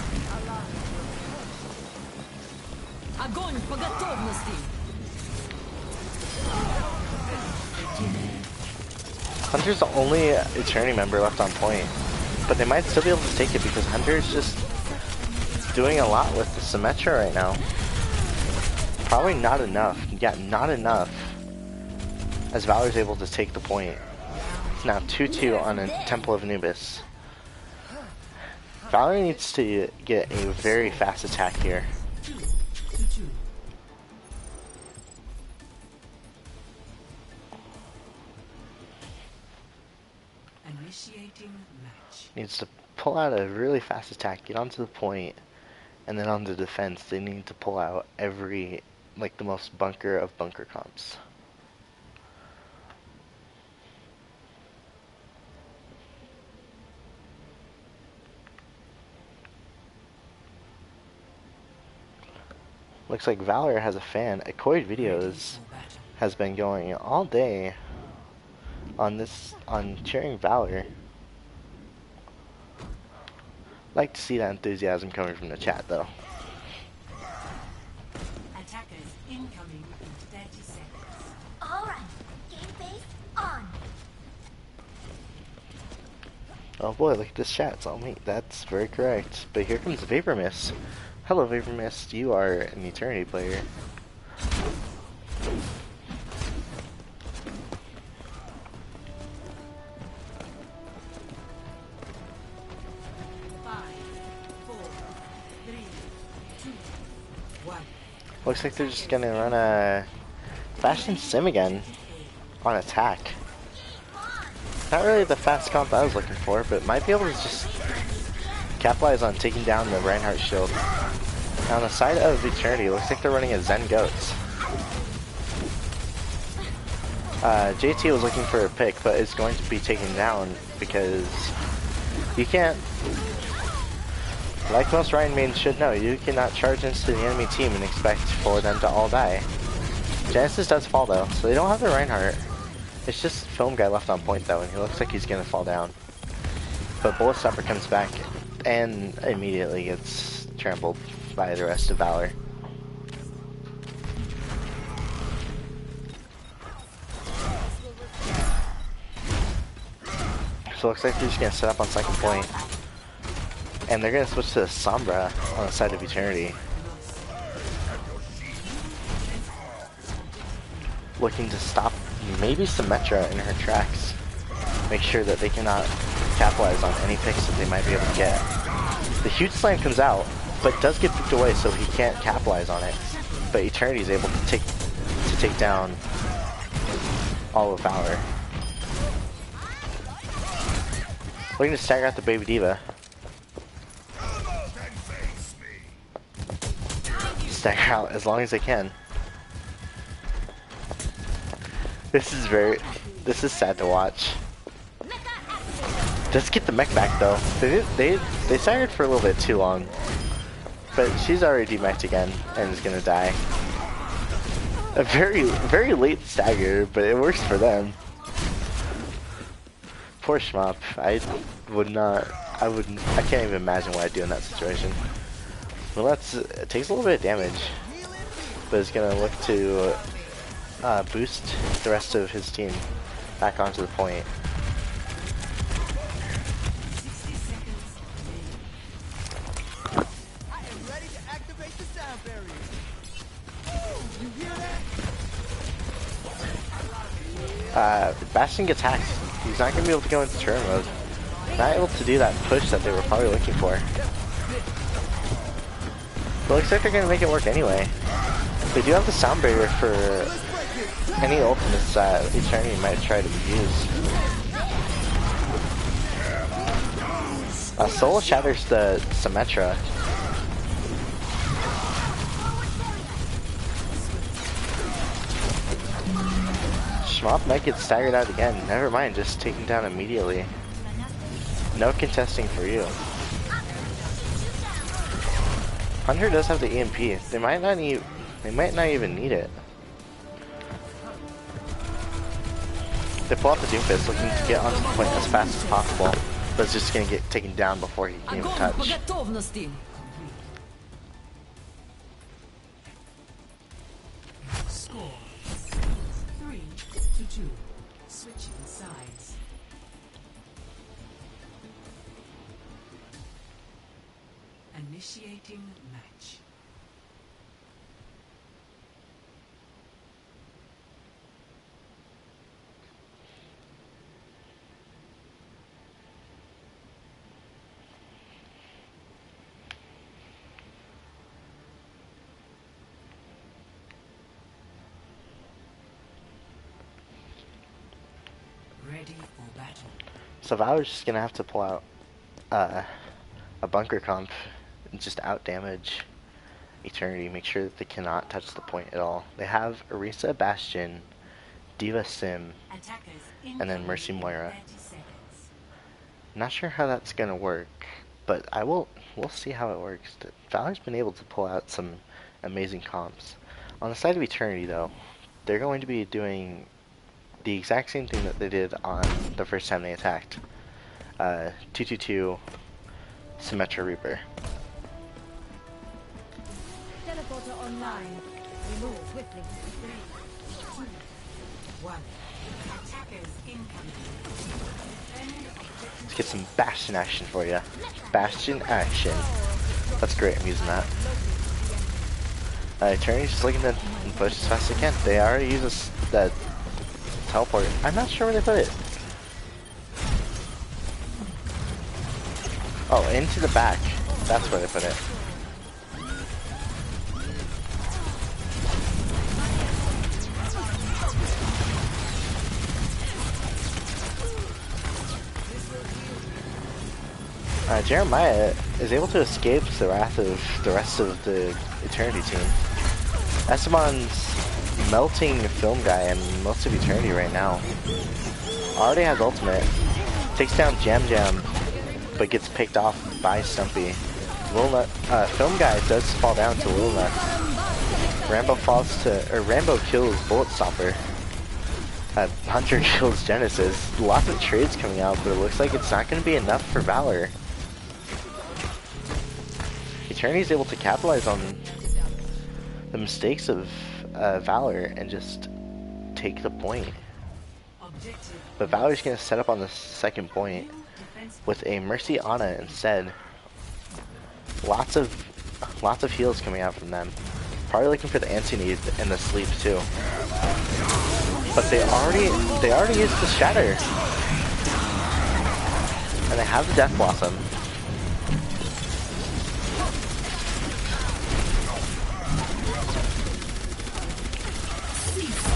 S1: Hunter's the only Eternity member left on point, but they might still be able to take it because Hunter's just doing a lot with the Symmetra right now. Probably not enough. Yeah, not enough. As Valor's able to take the point. It's now 2-2 on a Temple of Anubis. Valor needs to get a very fast attack here.
S2: Initiating match.
S1: Needs to pull out a really fast attack, get onto the point, and then on the defense, they need to pull out every, like, the most bunker of bunker comps. Looks like VALOR has a fan. Accord Videos has been going all day on cheering VALOR. Like to see that enthusiasm coming from the chat, though.
S2: Attackers incoming in 30 seconds.
S5: Alright, game face on.
S1: Oh boy, look at this chat. It's all me. That's very correct. But here comes Vapor Mist. Hello, Vapor Mist. You are an Eternity player. Looks like they're just gonna run a Fashion Sim again on attack. Not really the fast comp I was looking for, but might be able to just capitalize on taking down the Reinhardt shield. Now on the side of Eternity, looks like they're running a Zen Goats. JT was looking for a pick, but is going to be taken down because you can't, like most Ryan mains should know, you cannot charge into the enemy team and expect for them to all die. Genesis does fall though, so they don't have the Reinhardt. It's just Film Guy left on point though, and he looks like he's gonna fall down. But Bullet Stopper comes back and immediately gets trampled by the rest of VALOR. So it looks like they're just gonna set up on second point. And they're gonna switch to Sombra on the side of Eternity. Looking to stop maybe Symmetra in her tracks. Make sure that they cannot capitalize on any picks that they might be able to get. The huge slam comes out, but does get picked away so he can't capitalize on it. But Eternity is able to take down all of VALOR. Looking to stagger out the Baby Diva. Stagger out as long as they can. This is sad to watch. Let's get the mech back though. They staggered for a little bit too long. But she's already demeched again and is gonna die. A very late stagger, but it works for them. Poor Schmop. I can't even imagine what I'd do in that situation. Well, it takes a little bit of damage, but it's gonna look to boost the rest of his team back onto the point. Bastion gets hacked. He's not going to be able to go into turret mode. Not able to do that push that they were probably looking for. But looks like they're going to make it work anyway. They do have the sound barrier for any ultimates that Eternity might try to use. Soul shatters the Symmetra. Schmop might get staggered out again. Never mind, just taken down immediately. No contesting for you. Hunter does have the EMP. They might not even need it. They pull out the Doomfist, looking to get onto the point as fast as possible, but it's just gonna get taken down before he can even touch.
S2: Score 3-2. Switching sides. Initiating match. Ready for battle.
S1: So VALOR's just gonna have to pull out a bunker comp and just out damage Eternity. Make sure that they cannot touch the point at all. They have Orisa, Bastion, Diva Sim,
S2: Attackers
S1: and then Mercy
S2: incoming in
S1: Moira.
S2: 30 seconds.
S1: Not sure how that's gonna work, but we'll see how it works. VALOR's been able to pull out some amazing comps. On the side of Eternity though, they're going to be doing the exact same thing that they did on the first time they attacked. 222 Symmetra Reaper.
S4: Teleporter online. We move swiftly.
S2: 3, 2, 1. Attackers incoming. Defend objective.
S1: Let's get some Bastion action for you. Bastion action. That's great, I'm using that. Eternity's just looking to push as fast as they can. They already use that teleport. I'm not sure where they put it. Oh, into the back. That's where they put it. Jeremiah is able to escape the wrath of the rest of the Eternity team. Esteban's melting film guy and most of Eternity right now. Already has ultimate. Takes down Jam Jam, but gets picked off by Stumpy. Film guy does fall down to Lil Nuts. Rambo kills Bullet Stopper. Hunter kills Genesis. Lots of trades coming out, but it looks like it's not going to be enough for VALOR. Eternity's able to capitalize on the mistakes of VALOR and just take the point. But VALOR's going to set up on the second point with a Mercy Ana instead. Lots of heals coming out from them. Probably looking for the anti-need and the sleep too. But they already used the Shatter. And they have the Death Blossom.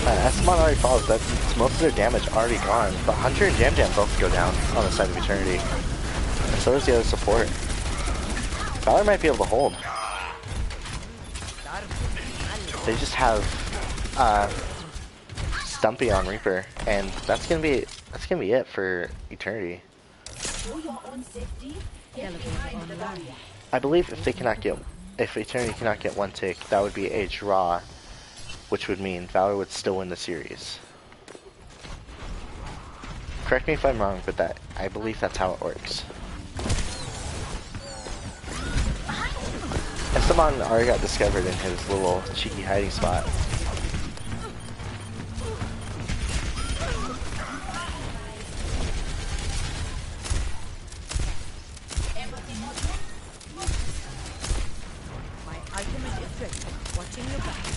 S1: Esteban already falls, that's most of their damage already gone. But Hunter and Jam Jam both go down on the side of Eternity. And so does the other support. VALOR might be able to hold. They just have Stumpy on Reaper, and that's gonna be it for Eternity. I believe if Eternity cannot get one tick, that would be a draw, which would mean VALOR would still win the series. Correct me if I'm wrong, but I believe that's how it works. Esteban already got discovered in his little cheeky hiding spot.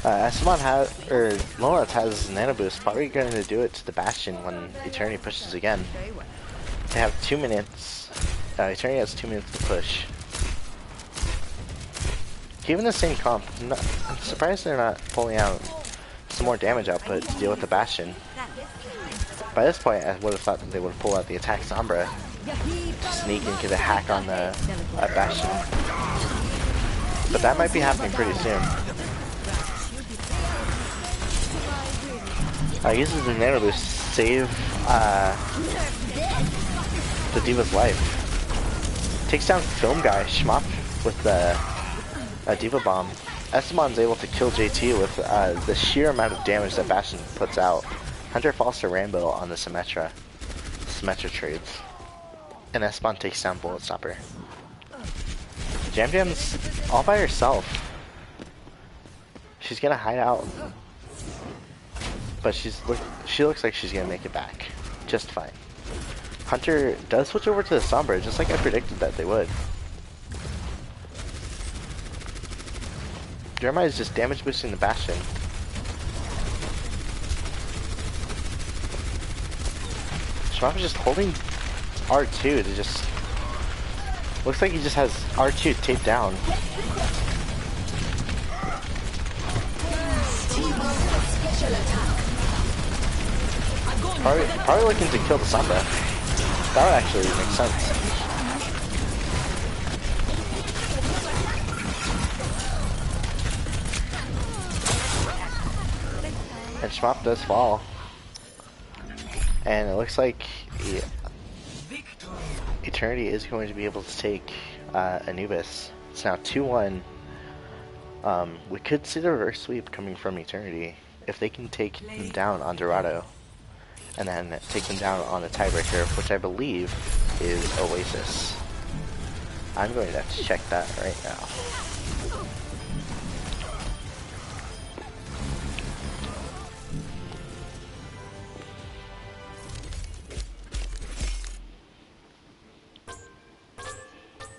S1: Esteban Lolat has Nano Boost, probably going to do it to the Bastion when Eternity pushes again. They have 2 minutes. Eternity has 2 minutes to push. Given the same comp, I'm surprised they're not pulling out some more damage output to deal with the Bastion. By this point, I would have thought that they would pull out the Attack Sombra to sneak and get a hack on the Bastion. But that might be happening pretty soon. Uses the Nano Boost to save the Diva's life. Takes down Film Guy, Schmop with the Diva Bomb. Esteban's able to kill JT with the sheer amount of damage that Bastion puts out. Hunter falls to Rambo on the Symmetra trades. And Esteban takes down Bullet Stopper. Jam Jam's all by herself. She's gonna hide out. But she looks like she's gonna make it back. Just fine. Hunter does switch over to the Sombra, just like I predicted that they would. Jeremiah is just damage boosting the Bastion. Schmop is just holding R2 to just... Looks like he just has R2 taped down. Probably looking to kill the Sombra. That would actually make sense. And Schmop does fall. And it looks like Eternity is going to be able to take Anubis. It's now 2-1. We could see the reverse sweep coming from Eternity if they can take them down on Dorado. And then take them down on a tiebreaker, which I believe is Oasis. I'm going to have to check that right now.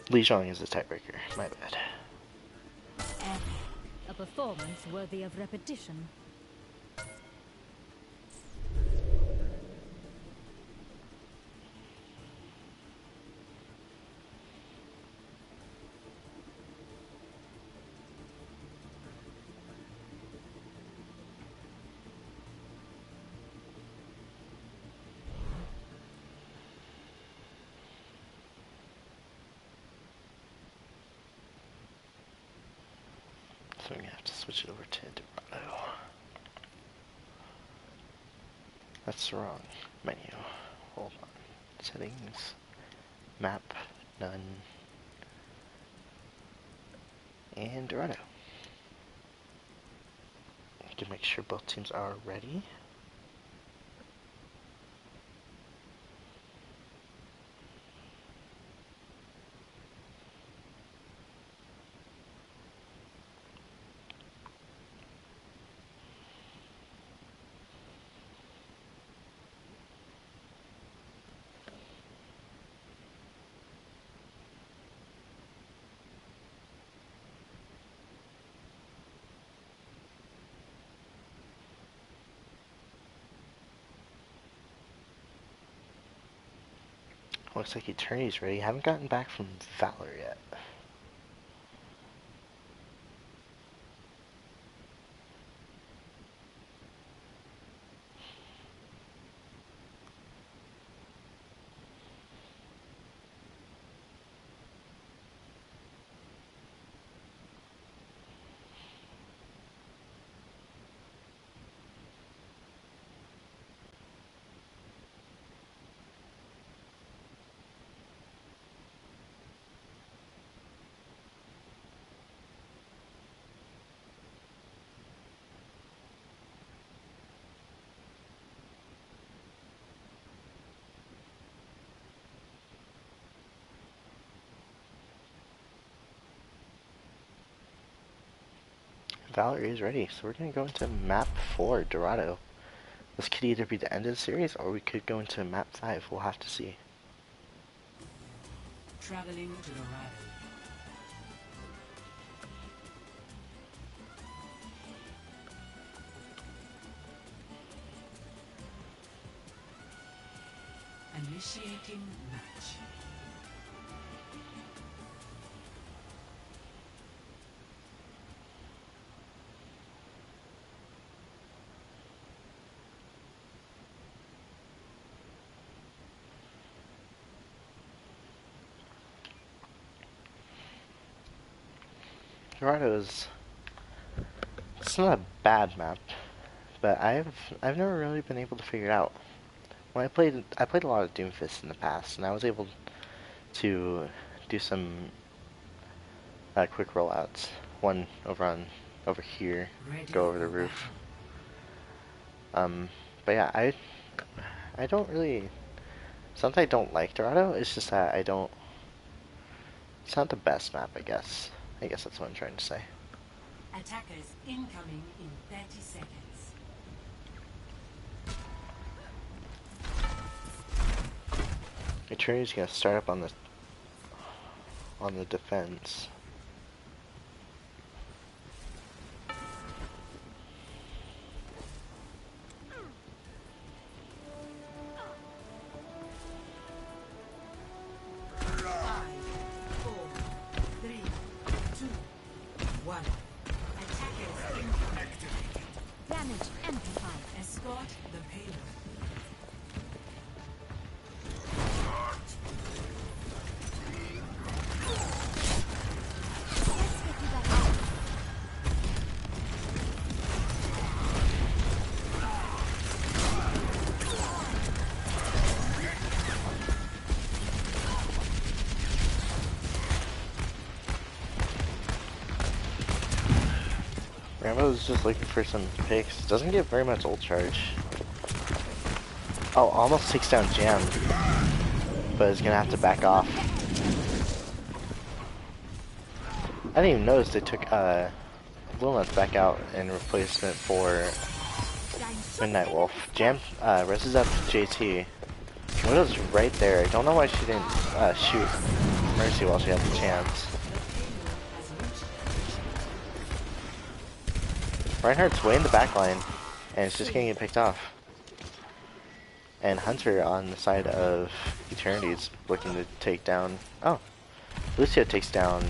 S1: Li Zhong is a tiebreaker, my bad.
S4: A performance worthy of repetition.
S1: So I'm gonna have to switch it over to Dorado. That's the wrong menu. Hold on. Settings. Map. None. And Dorado. To make sure both teams are ready. Looks like Eternity's ready. Haven't gotten back from VALOR yet. VALOR is ready, so we're going to go into map 4, Dorado. This could either be the end of the series, or we could go into map 5. We'll have to see.
S2: Traveling to Dorado. Initiating match.
S1: Dorado is... It's not a bad map, but I've never really been able to figure it out. When I played a lot of Doomfist in the past, and I was able to do some quick rollouts. One over here, go over the roof. But yeah, I don't really. Something I don't like Dorado. It's just that I don't. It's not the best map, I guess. I guess that's what I'm trying to say.
S2: Attackers incoming in 30 seconds.
S1: Eternity's gonna start up on the defense. Rambo's just looking for some picks. Doesn't get very much ult charge. Oh, almost takes down Jam, but is gonna have to back off. I didn't even notice they took Lil Nuts back out in replacement for Midnight Wolf. Jam reses up JT. Widow's right there. I don't know why she didn't shoot Mercy while she had the chance. Reinhardt's way in the back line, and it's just gonna get picked off. And Hunter on the side of Eternity's looking to take down... Oh! Lucio takes down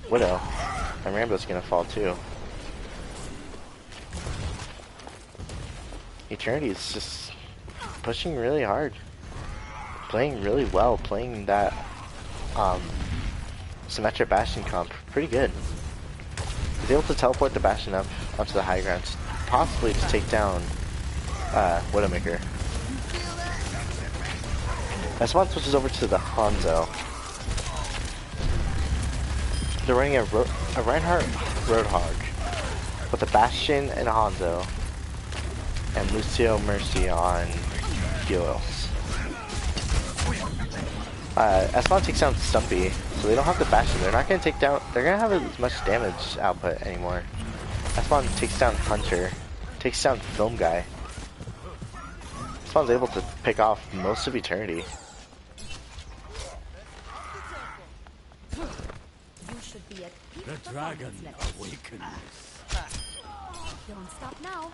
S1: Widow, and Rambo's gonna fall too. Eternity's just pushing really hard. Playing really well, playing that Symmetric Bastion comp pretty good. He's able to teleport the Bastion up onto the high ground, possibly to take down Widowmaker. S1 switches over to the Hanzo. They're running a Reinhardt Roadhog with a Bastion and a Hanzo, and Lucio Mercy on Helos. S1 takes down Stumpy, so they don't have the Bastion. They're not going to take down. They're going to have as much damage output anymore. S1 takes down Hunter, takes down Film Guy. S1's able to pick off most of Eternity.
S3: The dragon awakens.
S4: Don't stop now.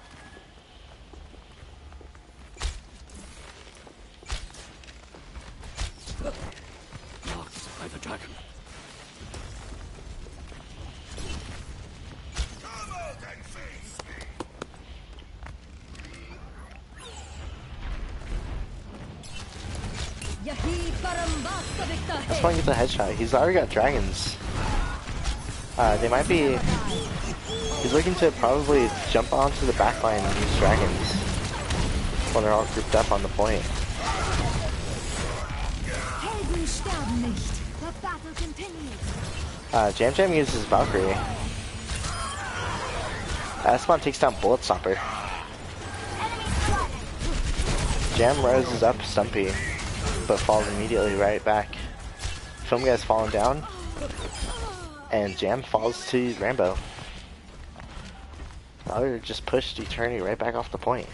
S3: Marked by the dragon. Come out and face me.
S1: That's why he gets a headshot. He's already got dragons. They might be... He's looking to probably jump onto the backline and use dragons when they're all grouped up on the point. Jam Jam uses Valkyrie. S1 takes down Bullet Stopper. Jam rises up Stumpy, but falls immediately right back. Film Guy's falling down, and Jam falls to Rambo. Valor just pushed Eternity right back off the point.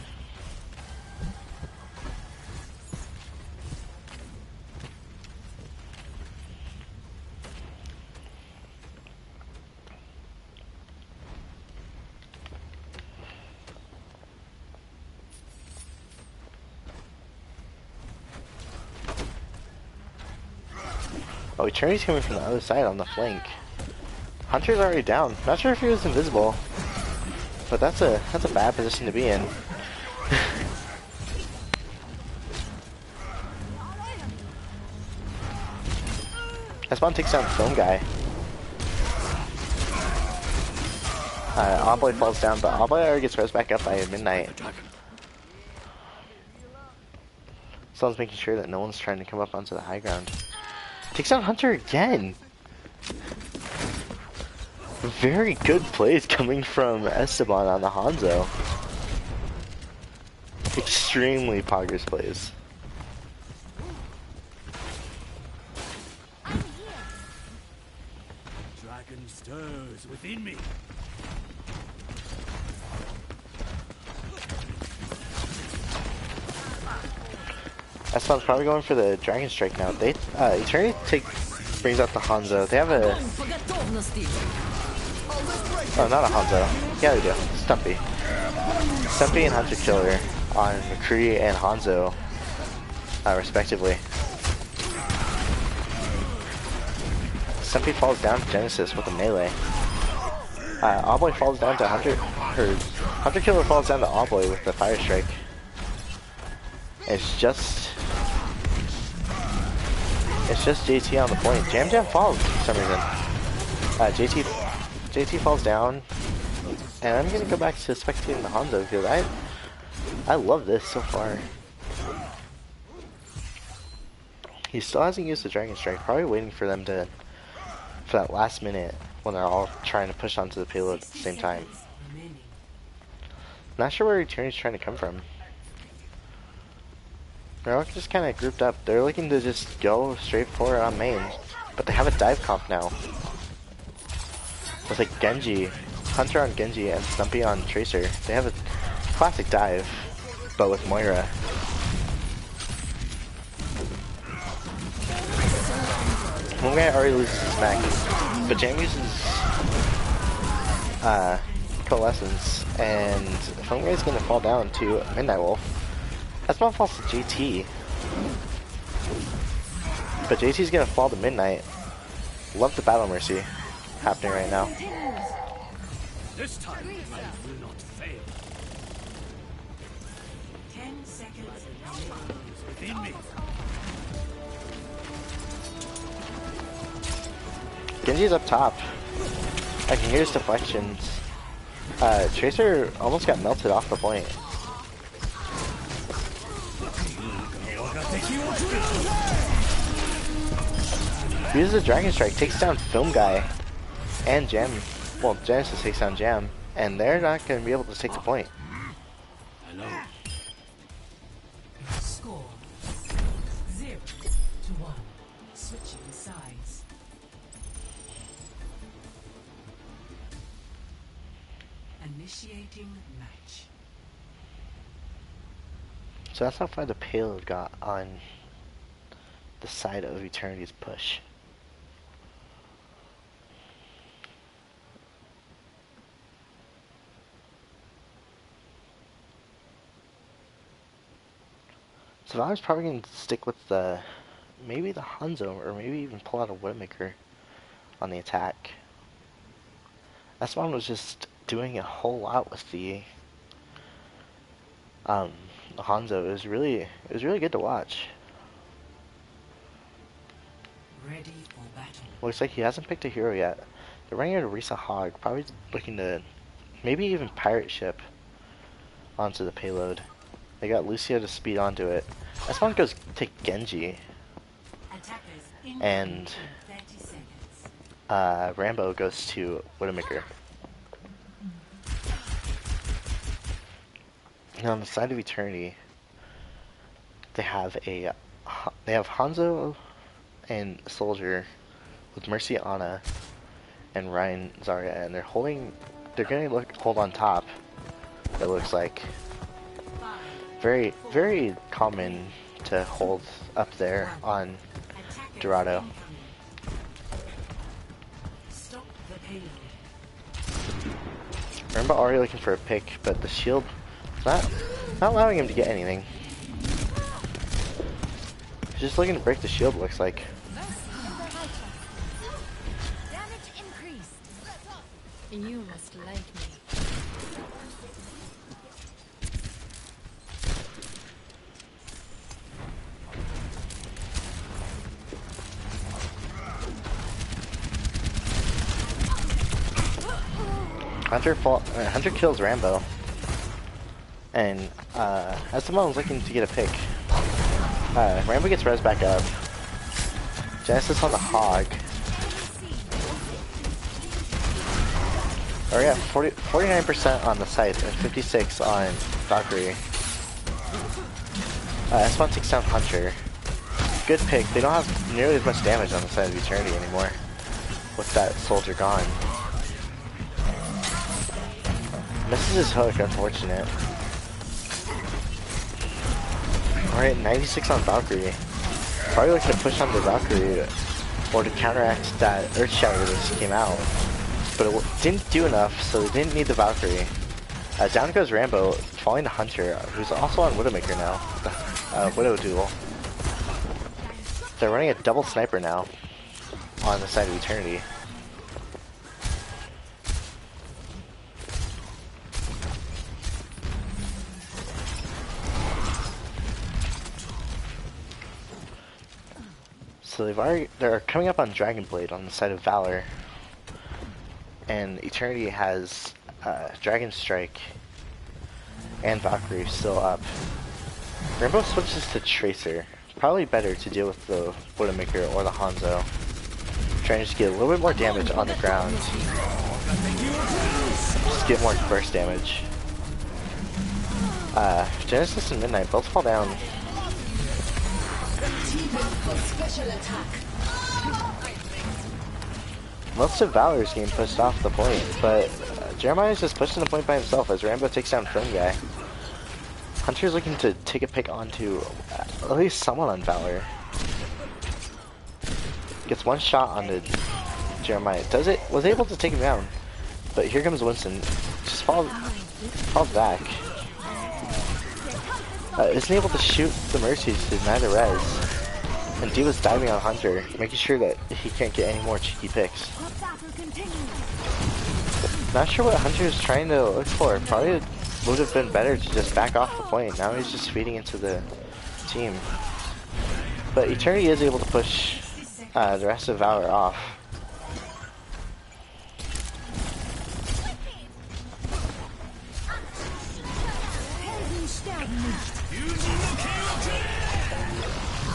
S1: Oh, Eternity's coming from the other side on the flank. Hunter's already down. Not sure if he was invisible, but that's a bad position to be in. S1 takes down Film Guy. Envoy falls down, but Envoy already gets res back up by Midnight. Someone's making sure that no one's trying to come up onto the high ground. Takes down Hunter again! Very good plays coming from Esteban on the Hanzo. Extremely poggers plays.
S3: Dragon stirs within me.
S1: Esteban's probably going for the Dragon Strike now. They Eternity brings out the Hanzo. They have a... Oh, not a Hanzo. Yeah, they do. Stumpy. Stumpy and Hunter Killer on McCree and Hanzo, respectively. Stumpy falls down to Genesis with a melee. Owlboy falls down to Hunter... Hunter Killer falls down to Owlboy with the Fire Strike. It's just JT on the point. Jam Jam falls for some reason. JT falls down, and I'm gonna go back to spectating the Hanzo because I love this so far. He still hasn't used the Dragon Strike, probably waiting for them to, for that last minute when they're all trying to push onto the payload at the same time.
S2: Remaining.
S1: Not sure where Eternity's trying to come from. They're all just kind of grouped up. They're looking to just go straight for it on main, but they have a dive comp now. With like Genji, Hunter on Genji, and Stumpy on Tracer. They have a classic dive, but with Moira. One guy already loses his mech, but Jam uses Coalescence, and Fun Guy's gonna fall down to Midnight Wolf. That's not falls to JT. But JT's gonna fall to Midnight. Love the Battle Mercy happening right now.
S3: This time I will not fail.
S2: 10 seconds.
S3: Within me.
S1: Genji's up top. I can hear his deflections. Tracer almost got melted off the point. Uses a Dragon Strike, takes down Film Guy and Jam. Well, Genesis takes down Jam, and they're not going to be able to take the point.
S3: Hello.
S2: Score 0-1. Switching sides. Initiating match.
S1: So that's how far the payload got on the side of Eternity's push. So VALOR's probably going to stick with the, maybe the Hanzo, or maybe even pull out a Widowmaker on the attack. S1 was just doing a whole lot with the Hanzo. It was really good to watch.
S2: Ready for battle.
S1: Looks like he hasn't picked a hero yet. They're running out of Risa Hog, probably looking to maybe even pirate ship onto the payload. They got Lucio to speed onto it. S1 goes to Genji,
S2: Attackers
S1: and
S2: 30 seconds.
S1: Rambo goes to Widowmaker. And on the side of Eternity, they have Hanzo and Soldier with Mercy Ana and Ryan Zarya, and they're gonna hold on top. It looks like very, very common to hold up there on Dorado.
S2: Stop the payload.
S1: Remember already looking for a pick, but the shield is not allowing him to get anything. He's just looking to break the shield, looks like.
S4: Damage increased. You must like me.
S1: Hunter kills Rambo, and as someone's looking to get a pick, Rambo gets res back up. Genesis on the Hog. Oh yeah, 49% on the Scythe and 56 on Valkyrie. S1 takes down Hunter. Good pick. They don't have nearly as much damage on the side of Eternity anymore with that Soldier gone. Misses his hook, unfortunate. Alright, 96 on Valkyrie. Probably looking to push on the Valkyrie or to counteract that Earthshatter that just came out. But it didn't do enough, so they didn't need the Valkyrie. Down goes Rambo, falling to Hunter, who's also on Widowmaker now. Widow duel. They're running a double sniper now on the side of Eternity. So they're coming up on Dragon Blade on the side of Valor, and Eternity has Dragon Strike and Valkyrie still up. Rainbow switches to Tracer, probably better to deal with the Widowmaker or the Hanzo. Trying to just get a little bit more damage on the ground. Just get more burst damage. Genesis and Midnight both fall down. Most of Valor's getting pushed off the point, but Jeremiah's just pushing the point by himself as Rambo takes down Film Guy. Hunter's looking to take a pick onto at least someone on Valor. Gets one shot onto Jeremiah. Does it? Was able to take him down. But here comes Winston. Just falls back. Isn't able to shoot the Mercies to deny the res. And D.Va's diving on Hunter, making sure that he can't get any more cheeky picks. Not sure what Hunter is trying to look for. Probably would have been better to just back off the point. Now he's just feeding into the team. But Eternity is able to push the rest of Valor off.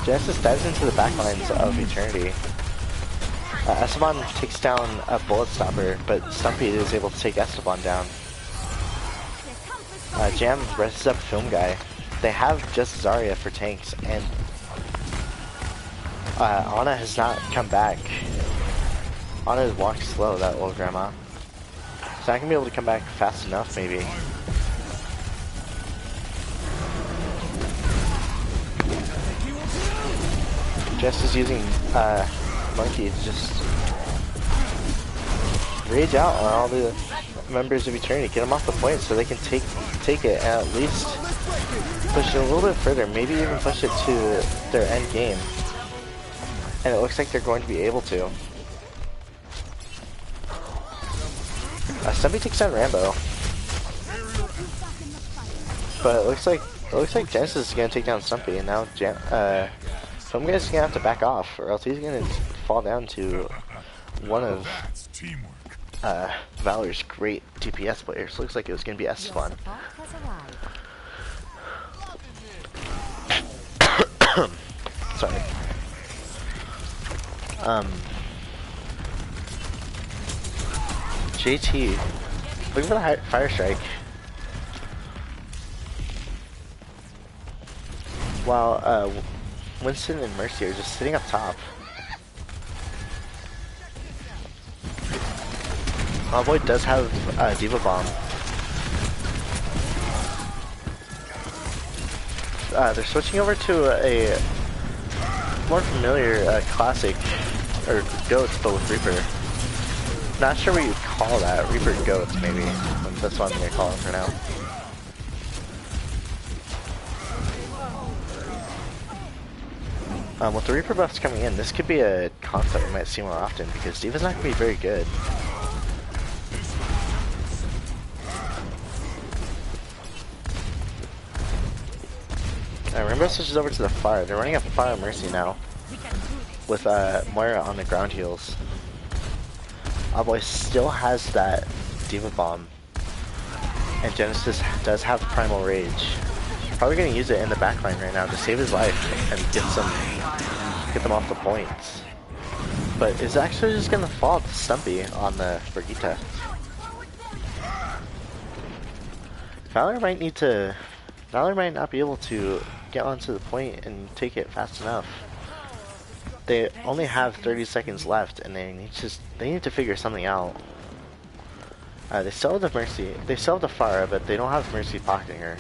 S1: Genesis dives into the backlines of Eternity. Esteban takes down a Bullet Stopper, but Stumpy is able to take Esteban down. Jam rests up Film Guy. They have just Zarya for tanks, and Ana has not come back. Ana is walking slow, that old grandma. She's not gonna be able to come back fast enough, maybe. Jess is using Monkey to just rage out on all the members of Eternity, get them off the point so they can take it and at least push it a little bit further, maybe even push it to their end game. And it looks like they're going to be able to. Stumpy takes down Rambo, but it looks like Genesis is gonna take down Stumpy, and now Some guy's gonna have to back off, or else he's gonna fall down to one of Valor's great DPS players. Looks like it was gonna be Esteban. Sorry. JT, looking for the Fire Strike. While Winston and Mercy are just sitting up top. Boy does have D.Va Bomb. They're switching over to a more familiar classic, or Goats, but with Reaper. Not sure what you'd call that. Reaper Goats, maybe. That's what I'm gonna call it for now. With the Reaper buffs coming in, this could be a concept we might see more often because D.Va's not going to be very good. Rainbow switches over to the Fire. They're running a Fire Mercy now with Moira on the ground heals. Boy still has that D.Va Bomb, and Genesis does have Primal Rage. Probably gonna use it in the backline right now to save his life and get them off the points. But it's actually just gonna fall to Stumpy on the Brigitte. Valor might not be able to get onto the point and take it fast enough. They only have 30 seconds left, and they need to figure something out. They still have the Mercy, they still have the Fire, but they don't have Mercy pocketing her.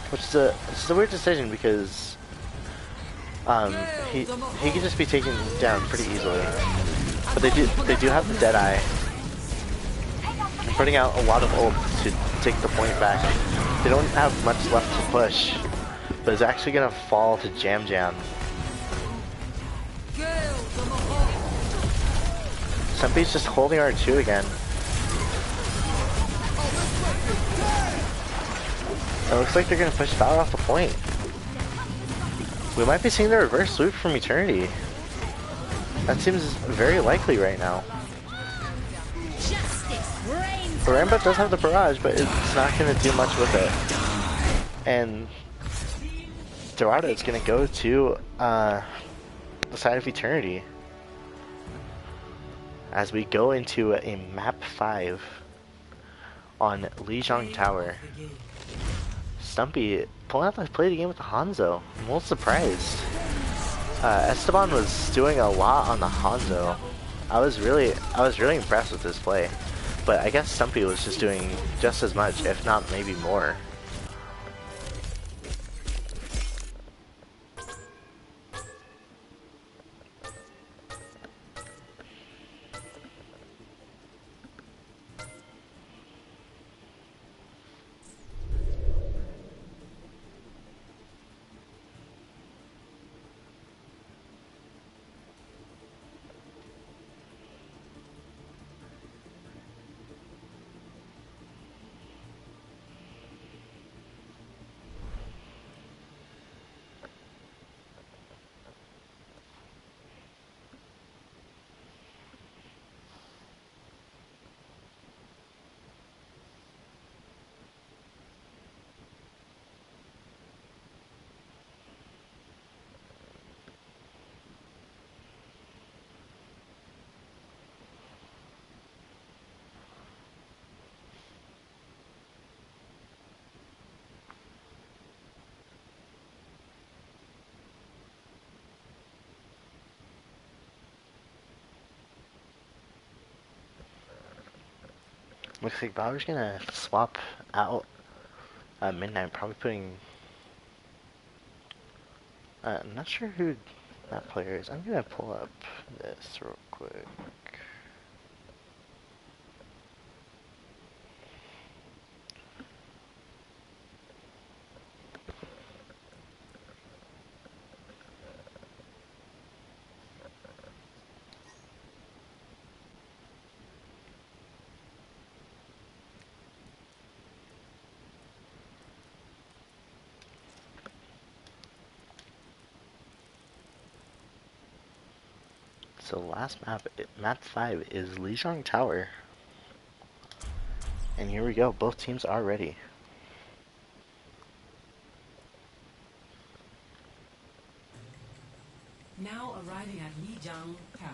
S1: Which is a weird decision because he could just be taken down pretty easily. But they do have the Deadeye. Putting out a lot of ult to take the point back. They don't have much left to push, but it's actually gonna fall to Jam Jam. Stumpy's just holding R2 again. It looks like they're gonna push Valor off the point. We might be seeing the reverse sweep from Eternity. That seems very likely right now. Rambo does have the barrage, but it's not gonna do much with it. And Dorada is gonna go to the side of Eternity. as we go into a map 5 on Lijiang
S2: Play
S1: Tower.
S2: of the game.
S1: Stumpy pulling out the play the game with the Hanzo. I'm a little surprised. Esteban was doing a lot on the Hanzo. I was really impressed with this play. But I guess Stumpy was just doing just as much, if not maybe more. Looks like Valor's gonna swap out Midnight, probably putting... I'm not sure who that player is. I'm gonna pull up this real quick. So last map, map 5 is Lijiang Tower. And here we go, both teams are ready.
S2: Now arriving at Lijiang Tower.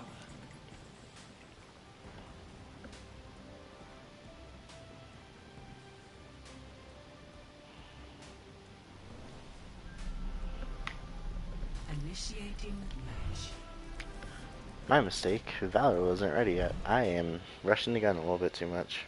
S2: Initiating match.
S1: My mistake, Valor wasn't ready yet. I am rushing the gun a little bit too much.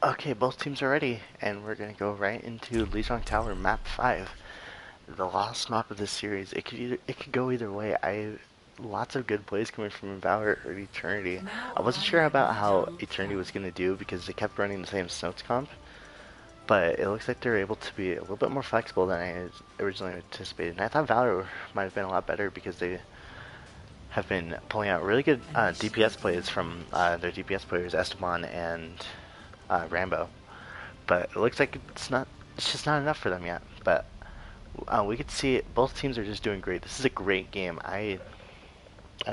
S1: Okay, both teams are ready, and we're gonna go right into Lijiang Tower Map 5. The last map of this series. It could go either way. Lots of good plays coming from VALOR or Eternity.
S2: Now
S1: I wasn't sure about how
S2: Lijiang
S1: Eternity was
S2: Tower.
S1: gonna do because they kept running the same notes comp, but it looks like they're able to be a little bit more flexible than I originally anticipated. And I thought VALOR might have been a lot better because they have been pulling out really good DPS plays from their DPS players Esteban and Rambo. But it looks like it's just not enough for them yet. But we could see it, both teams are just doing great. This is a great game. I've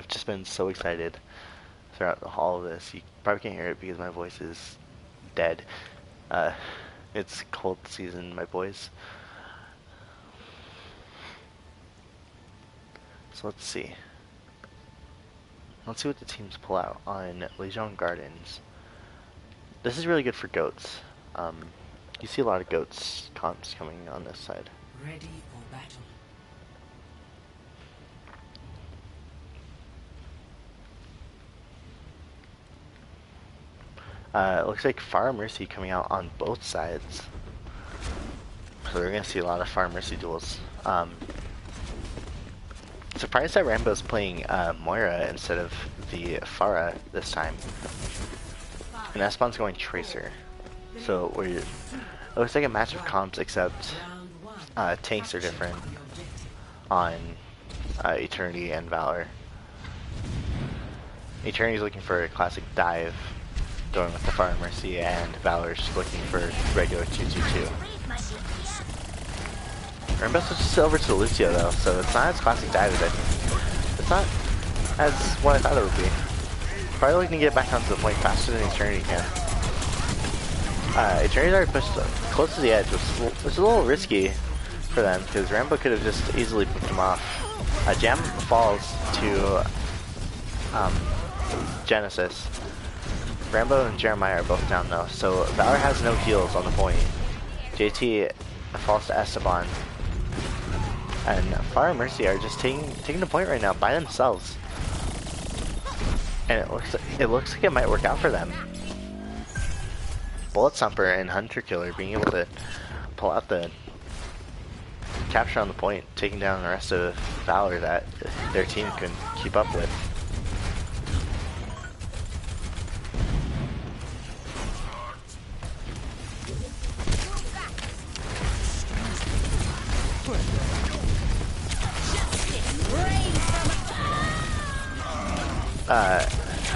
S1: just been so excited throughout all of this. You probably can't hear it because my voice is dead. Uh, it's cold season, my boys. So let's see. Let's see what the teams pull out on Lijiang Gardens. This is really good for goats. You see a lot of goats comps coming on this side.
S2: Ready for battle.
S1: It looks like Far Mercy coming out on both sides. So we're going to see a lot of Far Mercy duels. Surprised that Rambo's playing Moira instead of the Pharah this time. And Espan's going Tracer. So it looks like a match of comps except
S2: Round one.
S1: tanks are different
S2: Capture the objective.
S1: on Eternity and VALOR. Eternity's looking for a classic dive, going with the Fire Mercy, and VALOR's looking for regular 2-2-2.
S5: Leave my DPS.
S1: Rambo switches over to Lucio though, so it's not as classic dive as I think. It's not as what I thought it would be. Probably looking to get back onto the point faster than Eternity can. Eternity's already pushed close to the edge, which was a little risky for them, because Rambo could have just easily picked him off. Jam falls to Genesis. Rambo and Jeremiah are both down though, so VALOR has no heals on the point. JT falls to Esteban. And Fire and Mercy are just taking the point right now by themselves. And it looks like it might work out for them. Bullet Thumper and Hunter Killer being able to pull out the capture on the point, taking down the rest of VALOR that their team couldn't keep up with.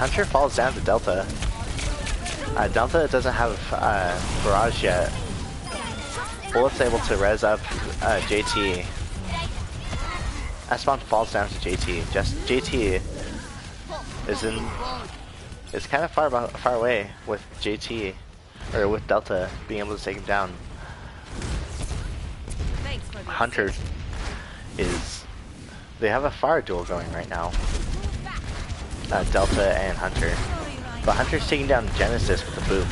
S1: Hunter falls down to Delta. Delta doesn't have Barrage yet. Bullet's able to res up JT. Esteban falls down to JT. Just JT is kind of far away with JT, or with Delta being able to take him down. Hunter they have a fire duel going right now. Delta and Hunter. But Hunter's taking down Genesis with the boop.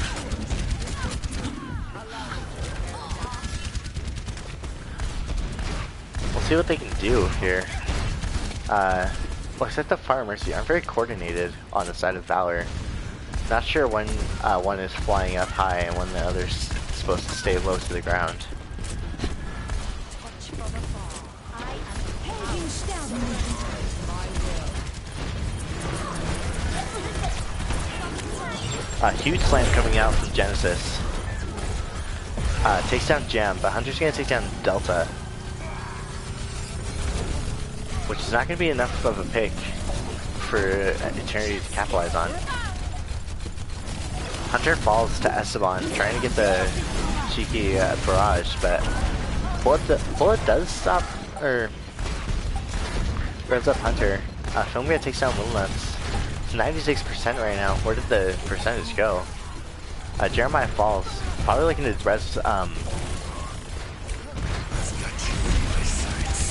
S1: We'll see what they can do here. Looks like the Fire Mercy aren't very coordinated on the side of VALOR. Not sure when one is flying up high and when the other's supposed to stay low to the ground. Huge slam coming out from Genesis. Takes down Gem, but Hunter's gonna take down Delta. Which is not gonna be enough of a pick for Eternity to capitalize on. Hunter falls to Esteban, trying to get the cheeky barrage, but Bullet does stop, or revs up Hunter. Filmgate takes down Little Nuts. It's 96% right now. Where did the percentage go? Jeremiah falls. Probably looking to res.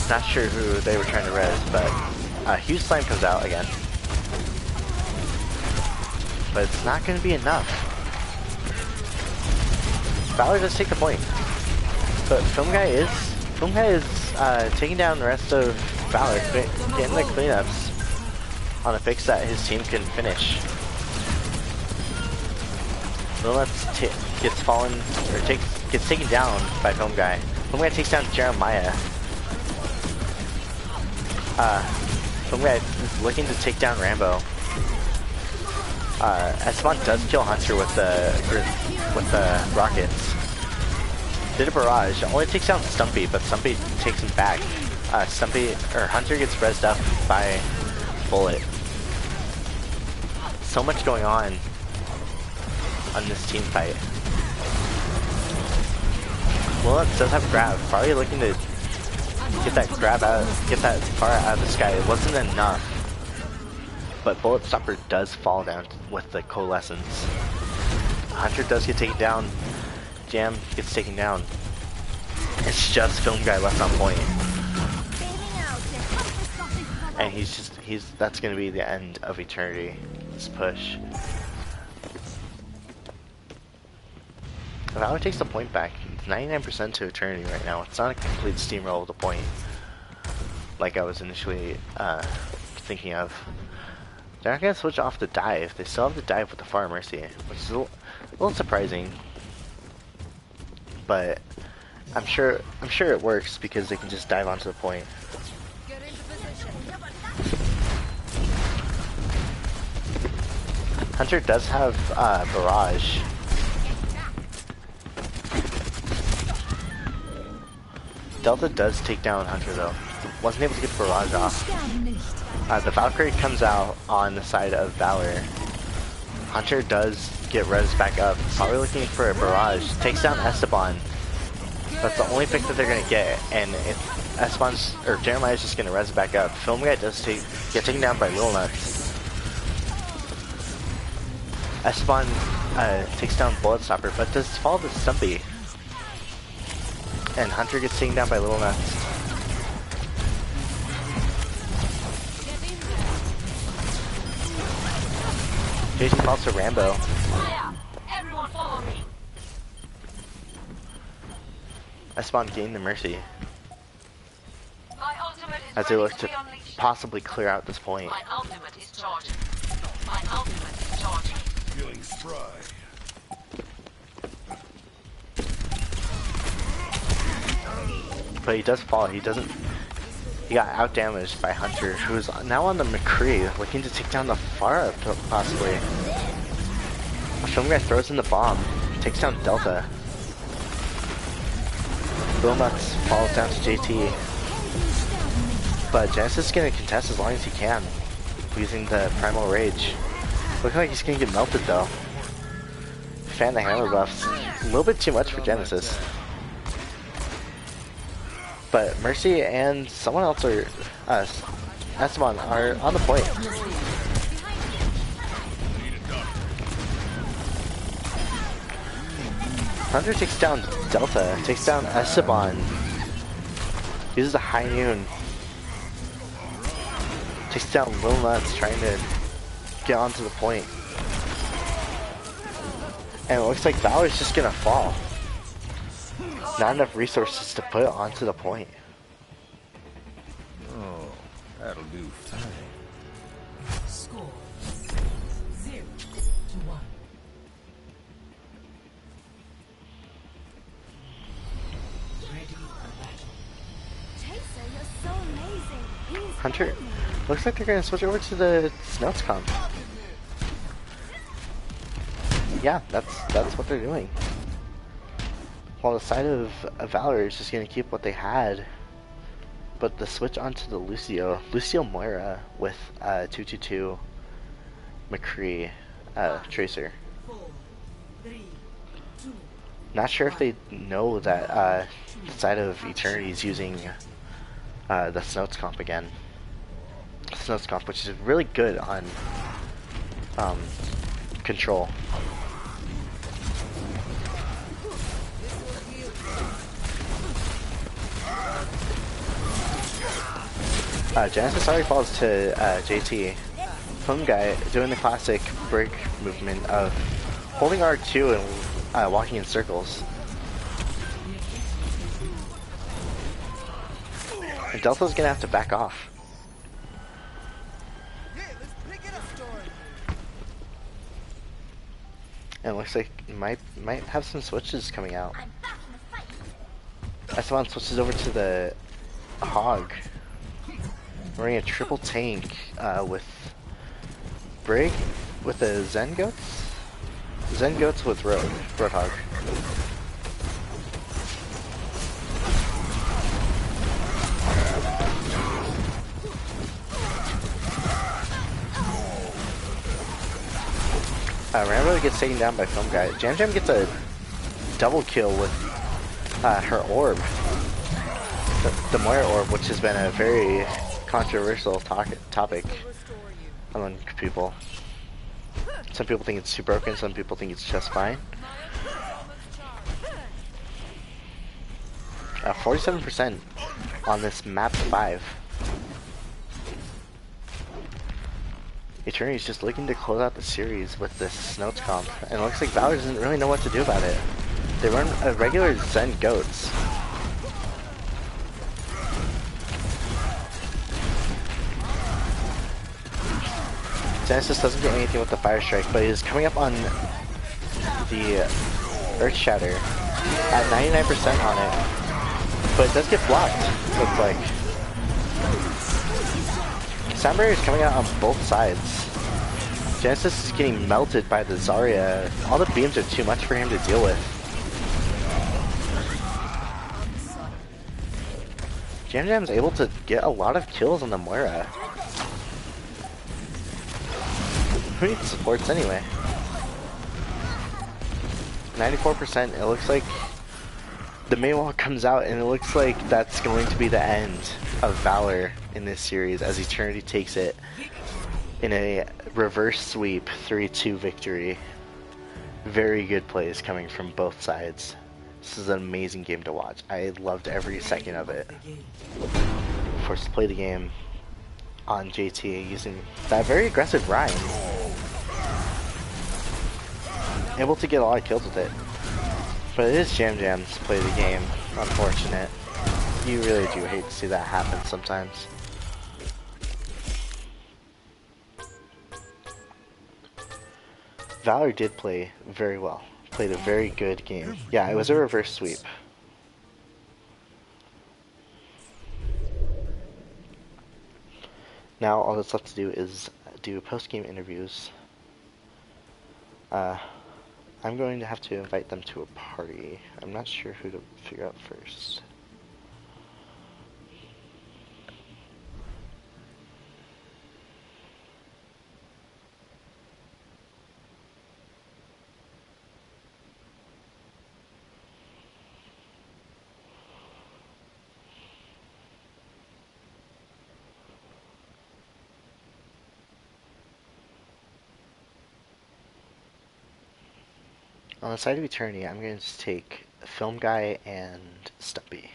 S1: Not sure who they were trying to res, but huge slam comes out again. But it's not going to be enough. VALOR does take the point, but Film Guy is taking down the rest of VALOR, getting the cleanups on a fix that his team can finish. gets fallen or gets taken down by Film Guy. Film Guy takes down Jeremiah. Film Guy is looking to take down Rambo. Esteban does kill Hunter with the rockets. Did a barrage. Only takes down Stumpy, but Stumpy takes him back. Hunter gets rezzed up by Bullet. So much going on this team fight. Bullet does have grab. Probably looking to get that grab out, get that far out of the sky. It wasn't enough. But Bullet Stopper does fall down with the Coalescence. Hunter does get taken down. Jam gets taken down. It's just Film Guy left on point. And that's gonna be the end of Eternity. This push. VALOR takes the point back. It's 99% to Eternity right now. It's not a complete steamroll of the point, like I was initially thinking of. They're not gonna switch off the dive. They still have the dive with the Far Mercy, which is a little surprising. But I'm sure it works because they can just dive onto the point. Hunter does have barrage. Delta does take down Hunter though. Wasn't able to get the barrage off. The Valkyrie comes out on the side of VALOR. Hunter does get res back up. Probably looking for a barrage. Takes down Esteban. That's the only pick that they're gonna get. And if Esteban's or Jeremiah's just gonna res back up. Film Guy does get taken down by Lil Nuts. Esteban takes down Bullet Stopper, but does fall to Stumpy. And Hunter gets taken down by Little Nuts. Jason falls to Rambo.
S2: Everyone follow me.
S1: Esteban gained the Mercy
S2: My ultimate is
S1: as they look
S2: ready
S1: to
S2: be unleashed.
S1: possibly clear out this point.
S2: My ultimate is charging. My ultimate is charging.
S3: Feeling spry.
S1: But he does fall. He got out damaged by Hunter, who's now on the McCree, looking to take down the Pharah possibly. Film Guy throws in the bomb, takes down Delta. Lil Nuts falls down to JT. But Genesis is gonna contest as long as he can, using the Primal Rage. Looking like he's gonna get melted though. Fan the hammer buffs. A little bit too much for Genesis. But Mercy and someone else are, Esteban are on the point. Hunter takes down Delta, takes down Esteban. Uses a high noon. Takes down Lil Nuts, trying to get onto the point. And it looks like VALOR's just gonna fall. Not enough resources to put onto the point.
S3: Oh, that'll do fine.
S2: Score 0-1. Ready for battle.
S5: Chaser, you're so amazing. He's
S1: Hunter, looks like they're gonna switch over to the Smelts comp. Yeah, that's what they're doing. While the side of VALOR is just gonna keep what they had, but the switch onto the Lucio Moira with 222 McCree Tracer.
S2: 4, 3, 2.
S1: Not sure if they know that the side of Eternity is using the Snows comp again. Snows comp, which is really good on control. Genesis already falls to JT. Film Guy doing the classic break movement of holding R2 and walking in circles. And Delta's gonna have to back off. And it looks like it might have some switches coming out.
S5: I'm back in the fight.
S1: Esteban switches over to the Hog. Running a triple tank with Brig with the Zen Goats? Zen Goats with Roadhog. Rambo gets taken down by Film Guy. Jam Jam gets a double kill with her orb. The Moira orb, which has been a very controversial topic among people. Some people think it's too broken, some people think it's just fine. 47% on this map 5. Eternity's just looking to close out the series with this Notes comp, and it looks like VALOR doesn't really know what to do about it. They run a regular Zen Goats. Genesis doesn't get anything with the Fire Strike, but he's coming up on the Earth Shatter at 99% on it. But it does get blocked, looks like. Sound Barrier is coming out on both sides. Genesis is getting melted by the Zarya. All the beams are too much for him to deal with. Jam Jam's able to get a lot of kills on the Moira. Who needs supports anyway? 94%, it looks like the main wall comes out and it looks like that's going to be the end of VALOR in this series as Eternity takes it in a reverse sweep 3-2 victory. Very good plays coming from both sides. This is an amazing game to watch. I loved every second of it. Forced to play the game on JT using that very aggressive Rhyme. Able to get a lot of kills with it. But it is Jam Jam's play the game. Unfortunate. You really do hate to see that happen sometimes. VALOR did play very well. Played a very good game. Yeah, it was a reverse sweep. Now all that's left to do is do post-game interviews. I'm going to have to invite them to a party. I'm not sure who to figure out first. On the side of Eternity, I'm going to take Film Guy and Stumpy.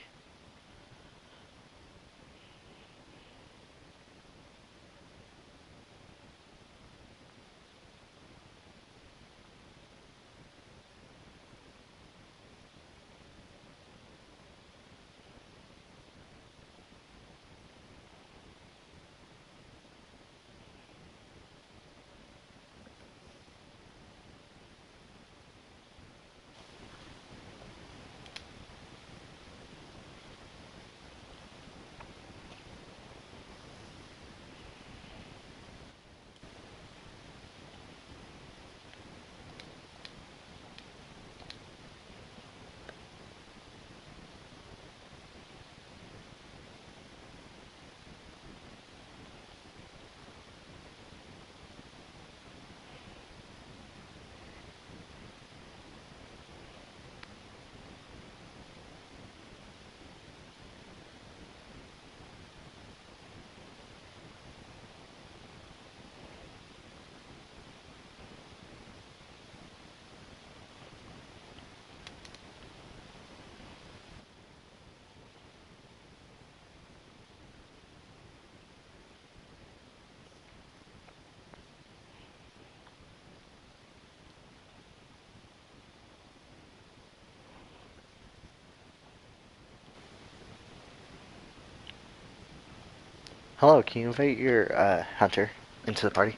S1: Hello, can you invite your Hunter into the party?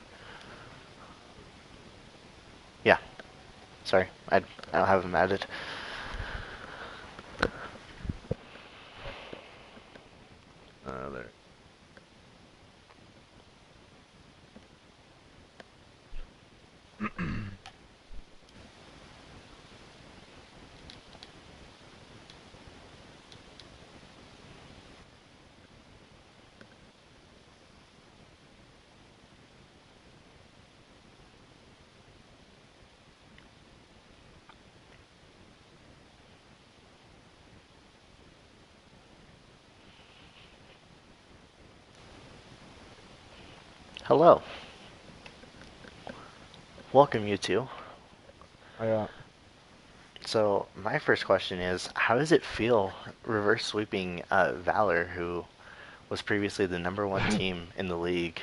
S1: Yeah. I don't have them added.
S6: There.
S1: Hello. Welcome, you two.
S6: I
S1: So, my first question is, how does it feel reverse sweeping Valor, who was previously the #1 team in the league?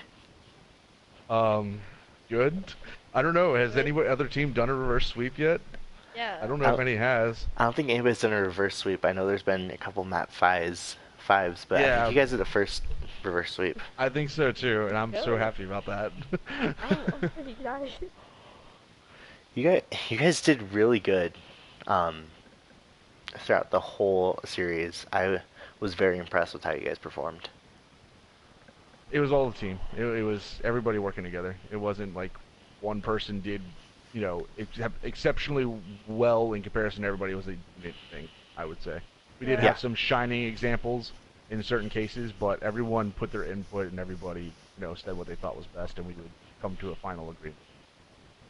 S6: um, good. I don't know. Has any other team done a reverse sweep yet? I
S5: Yeah.
S6: don't
S1: I
S6: know if
S1: don't,
S6: any has.
S1: I don't think anybody's done a reverse sweep. I know there's been a couple map fives, but I think
S6: Yeah,
S1: you guys are the first reverse sweep.
S6: I think so too, and I'm so
S5: Really?
S6: happy about that.
S5: I'm pretty excited.
S1: You guys did really good um, throughout the whole series. I was very impressed with how you guys performed.
S6: It was all the team. It was everybody working together. It wasn't like one person did, exceptionally well in comparison to everybody. It was a unit thing, I would say. We did
S1: Yeah,
S6: have some shining examples in certain cases, but everyone put their input and everybody, said what they thought was best, and we would come to a final agreement.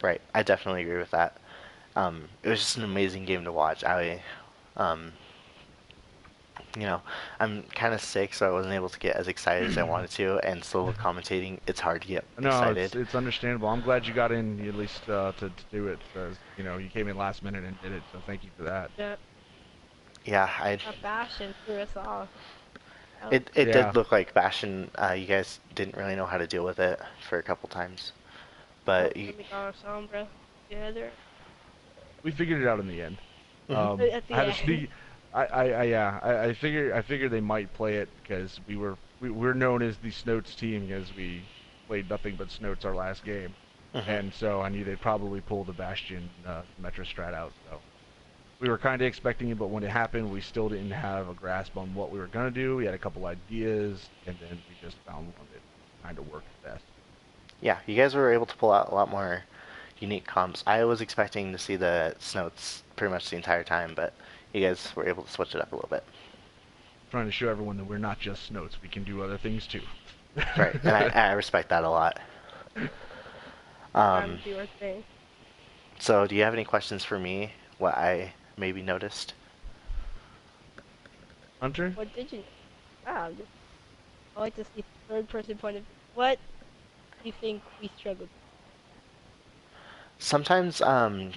S1: right. I definitely agree with that. It was just an amazing game to watch. Um, you know, I'm kind of sick, so I wasn't able to get as excited as I wanted to. And solo commentating, it's hard to get
S6: No, it's
S1: excited.
S6: it's understandable. I'm glad you got in at least to do it because you came in last minute and did it. So thank you for that.
S5: Yeah.
S1: Yeah, I
S5: A Bastion threw us off. Oh,
S1: it
S6: Yeah,
S1: did look like Bastion. You guys didn't really know how to deal with it for a couple times, but
S5: then we got our Sombra together.
S6: we figured it out in the end.
S1: mhm.
S5: At
S6: I
S5: the
S6: had a
S5: end.
S6: sneak. Yeah. I figured they might play it because we're known as the Snoats team because we played nothing but Snoats our last game,
S1: Mhm.
S6: and so I knew they'd probably pull the Bastion Metro Strat out. So we were kind of expecting it, but when it happened, we still didn't have a grasp on what we were gonna do. We had a couple ideas, and then we just found one that kind of worked best.
S1: Yeah, you guys were able to pull out a lot more unique comps. I was expecting to see the Snoats pretty much the entire time, but you guys were able to switch it up a little bit.
S6: Trying to show everyone that we're not just Snoats; we can do other things too.
S1: Right, and I respect that a lot.
S5: Trying
S1: Um,
S5: to do our thing.
S1: so, do you have any questions for me? What I maybe noticed?
S6: Hunter,
S5: What did you know? Wow, I like to see third person point of view. What do you think we struggled
S1: Sometimes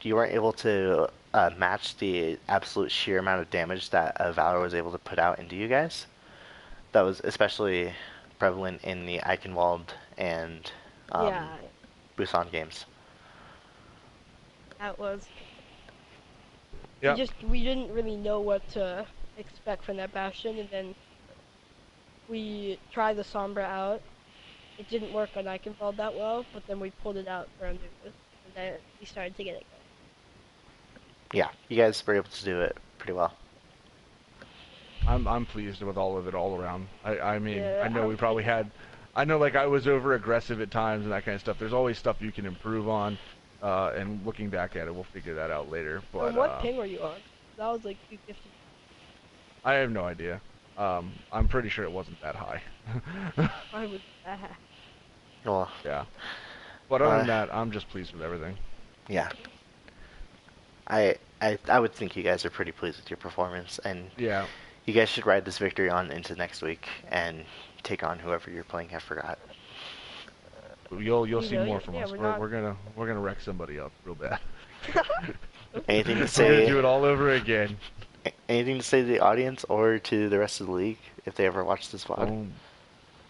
S1: you weren't able to match the absolute sheer amount of damage that Valor was able to put out into you guys. That was especially prevalent in the Eichenwald and
S5: with?
S1: um,
S5: Yeah,
S1: Busan games.
S5: that was.
S6: yep.
S5: We didn't really know what to expect from that Bastion, and then we tried the Sombra out. It didn't work on Eichenwald that well, but then we pulled it out for Anubis, and then we started to get it going.
S1: Yeah, you guys were able to do it pretty well.
S6: I'm pleased with all of it all around. I mean, I
S5: Yeah,
S6: know
S5: I'm
S6: we
S5: pretty
S6: probably had, I know like I was over aggressive at times and that kind of stuff. There's always stuff you can improve on, and looking back at it, we'll figure that out later.
S5: And
S6: But
S5: what ping were you on? That was like 250.
S6: I have no idea. I'm pretty sure it wasn't that high.
S5: Why was that?
S1: Well,
S6: Yeah. But other
S1: uh,
S6: than that, I'm just pleased with everything.
S1: yeah, I would think you guys are pretty pleased with your performance, and
S6: Yeah.
S1: you guys should ride this victory on into next week and take on whoever you're playing. I forgot.
S6: You'll
S5: You
S6: see
S5: know,
S6: more from
S5: yeah,
S6: us.
S5: we're
S6: We're
S5: not.
S6: we're gonna wreck somebody up real bad.
S1: Anything to
S6: We're gonna
S1: say?
S6: do it all over again.
S1: Anything to say to the audience or to the rest of the league if they ever watch this vlog?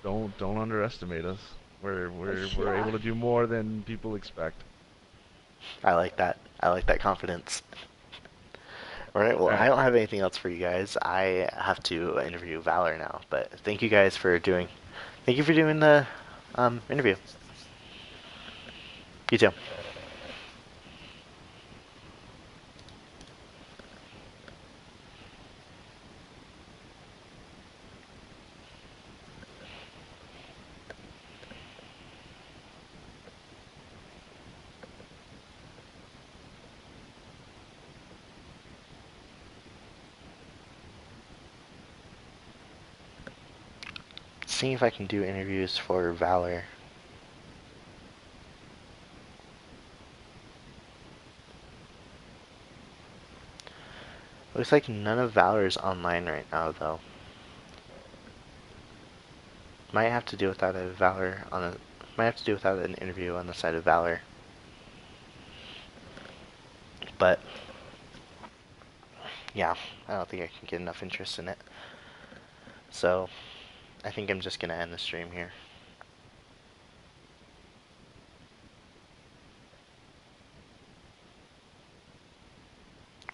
S6: Don't underestimate us. We're
S5: Yeah.
S6: able to do more than people expect.
S1: I like that. I like that confidence. All right. Well,
S6: All
S1: I
S6: right.
S1: don't have anything else for you guys. I have to interview Valor now. But thank you guys for doing. Thank you for doing the interview. You too. seeing if I can do interviews for VALOR. Looks like none of VALOR is online right now, though. Might have to do without a VALOR on a. Might have to do without an interview on the side of VALOR. But yeah, I don't think I can get enough interest in it. So I think I'm just gonna end the stream here.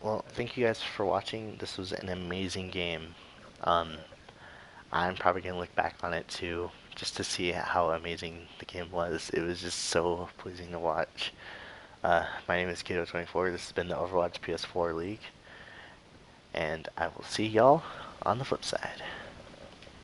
S1: Well, thank you guys for watching. This was an amazing game. I'm probably gonna look back on it too, just to see how amazing the game was. It was just so pleasing to watch. My name is Kato24. This has been the Overwatch PS4 League, and I will see y'all on the flip side.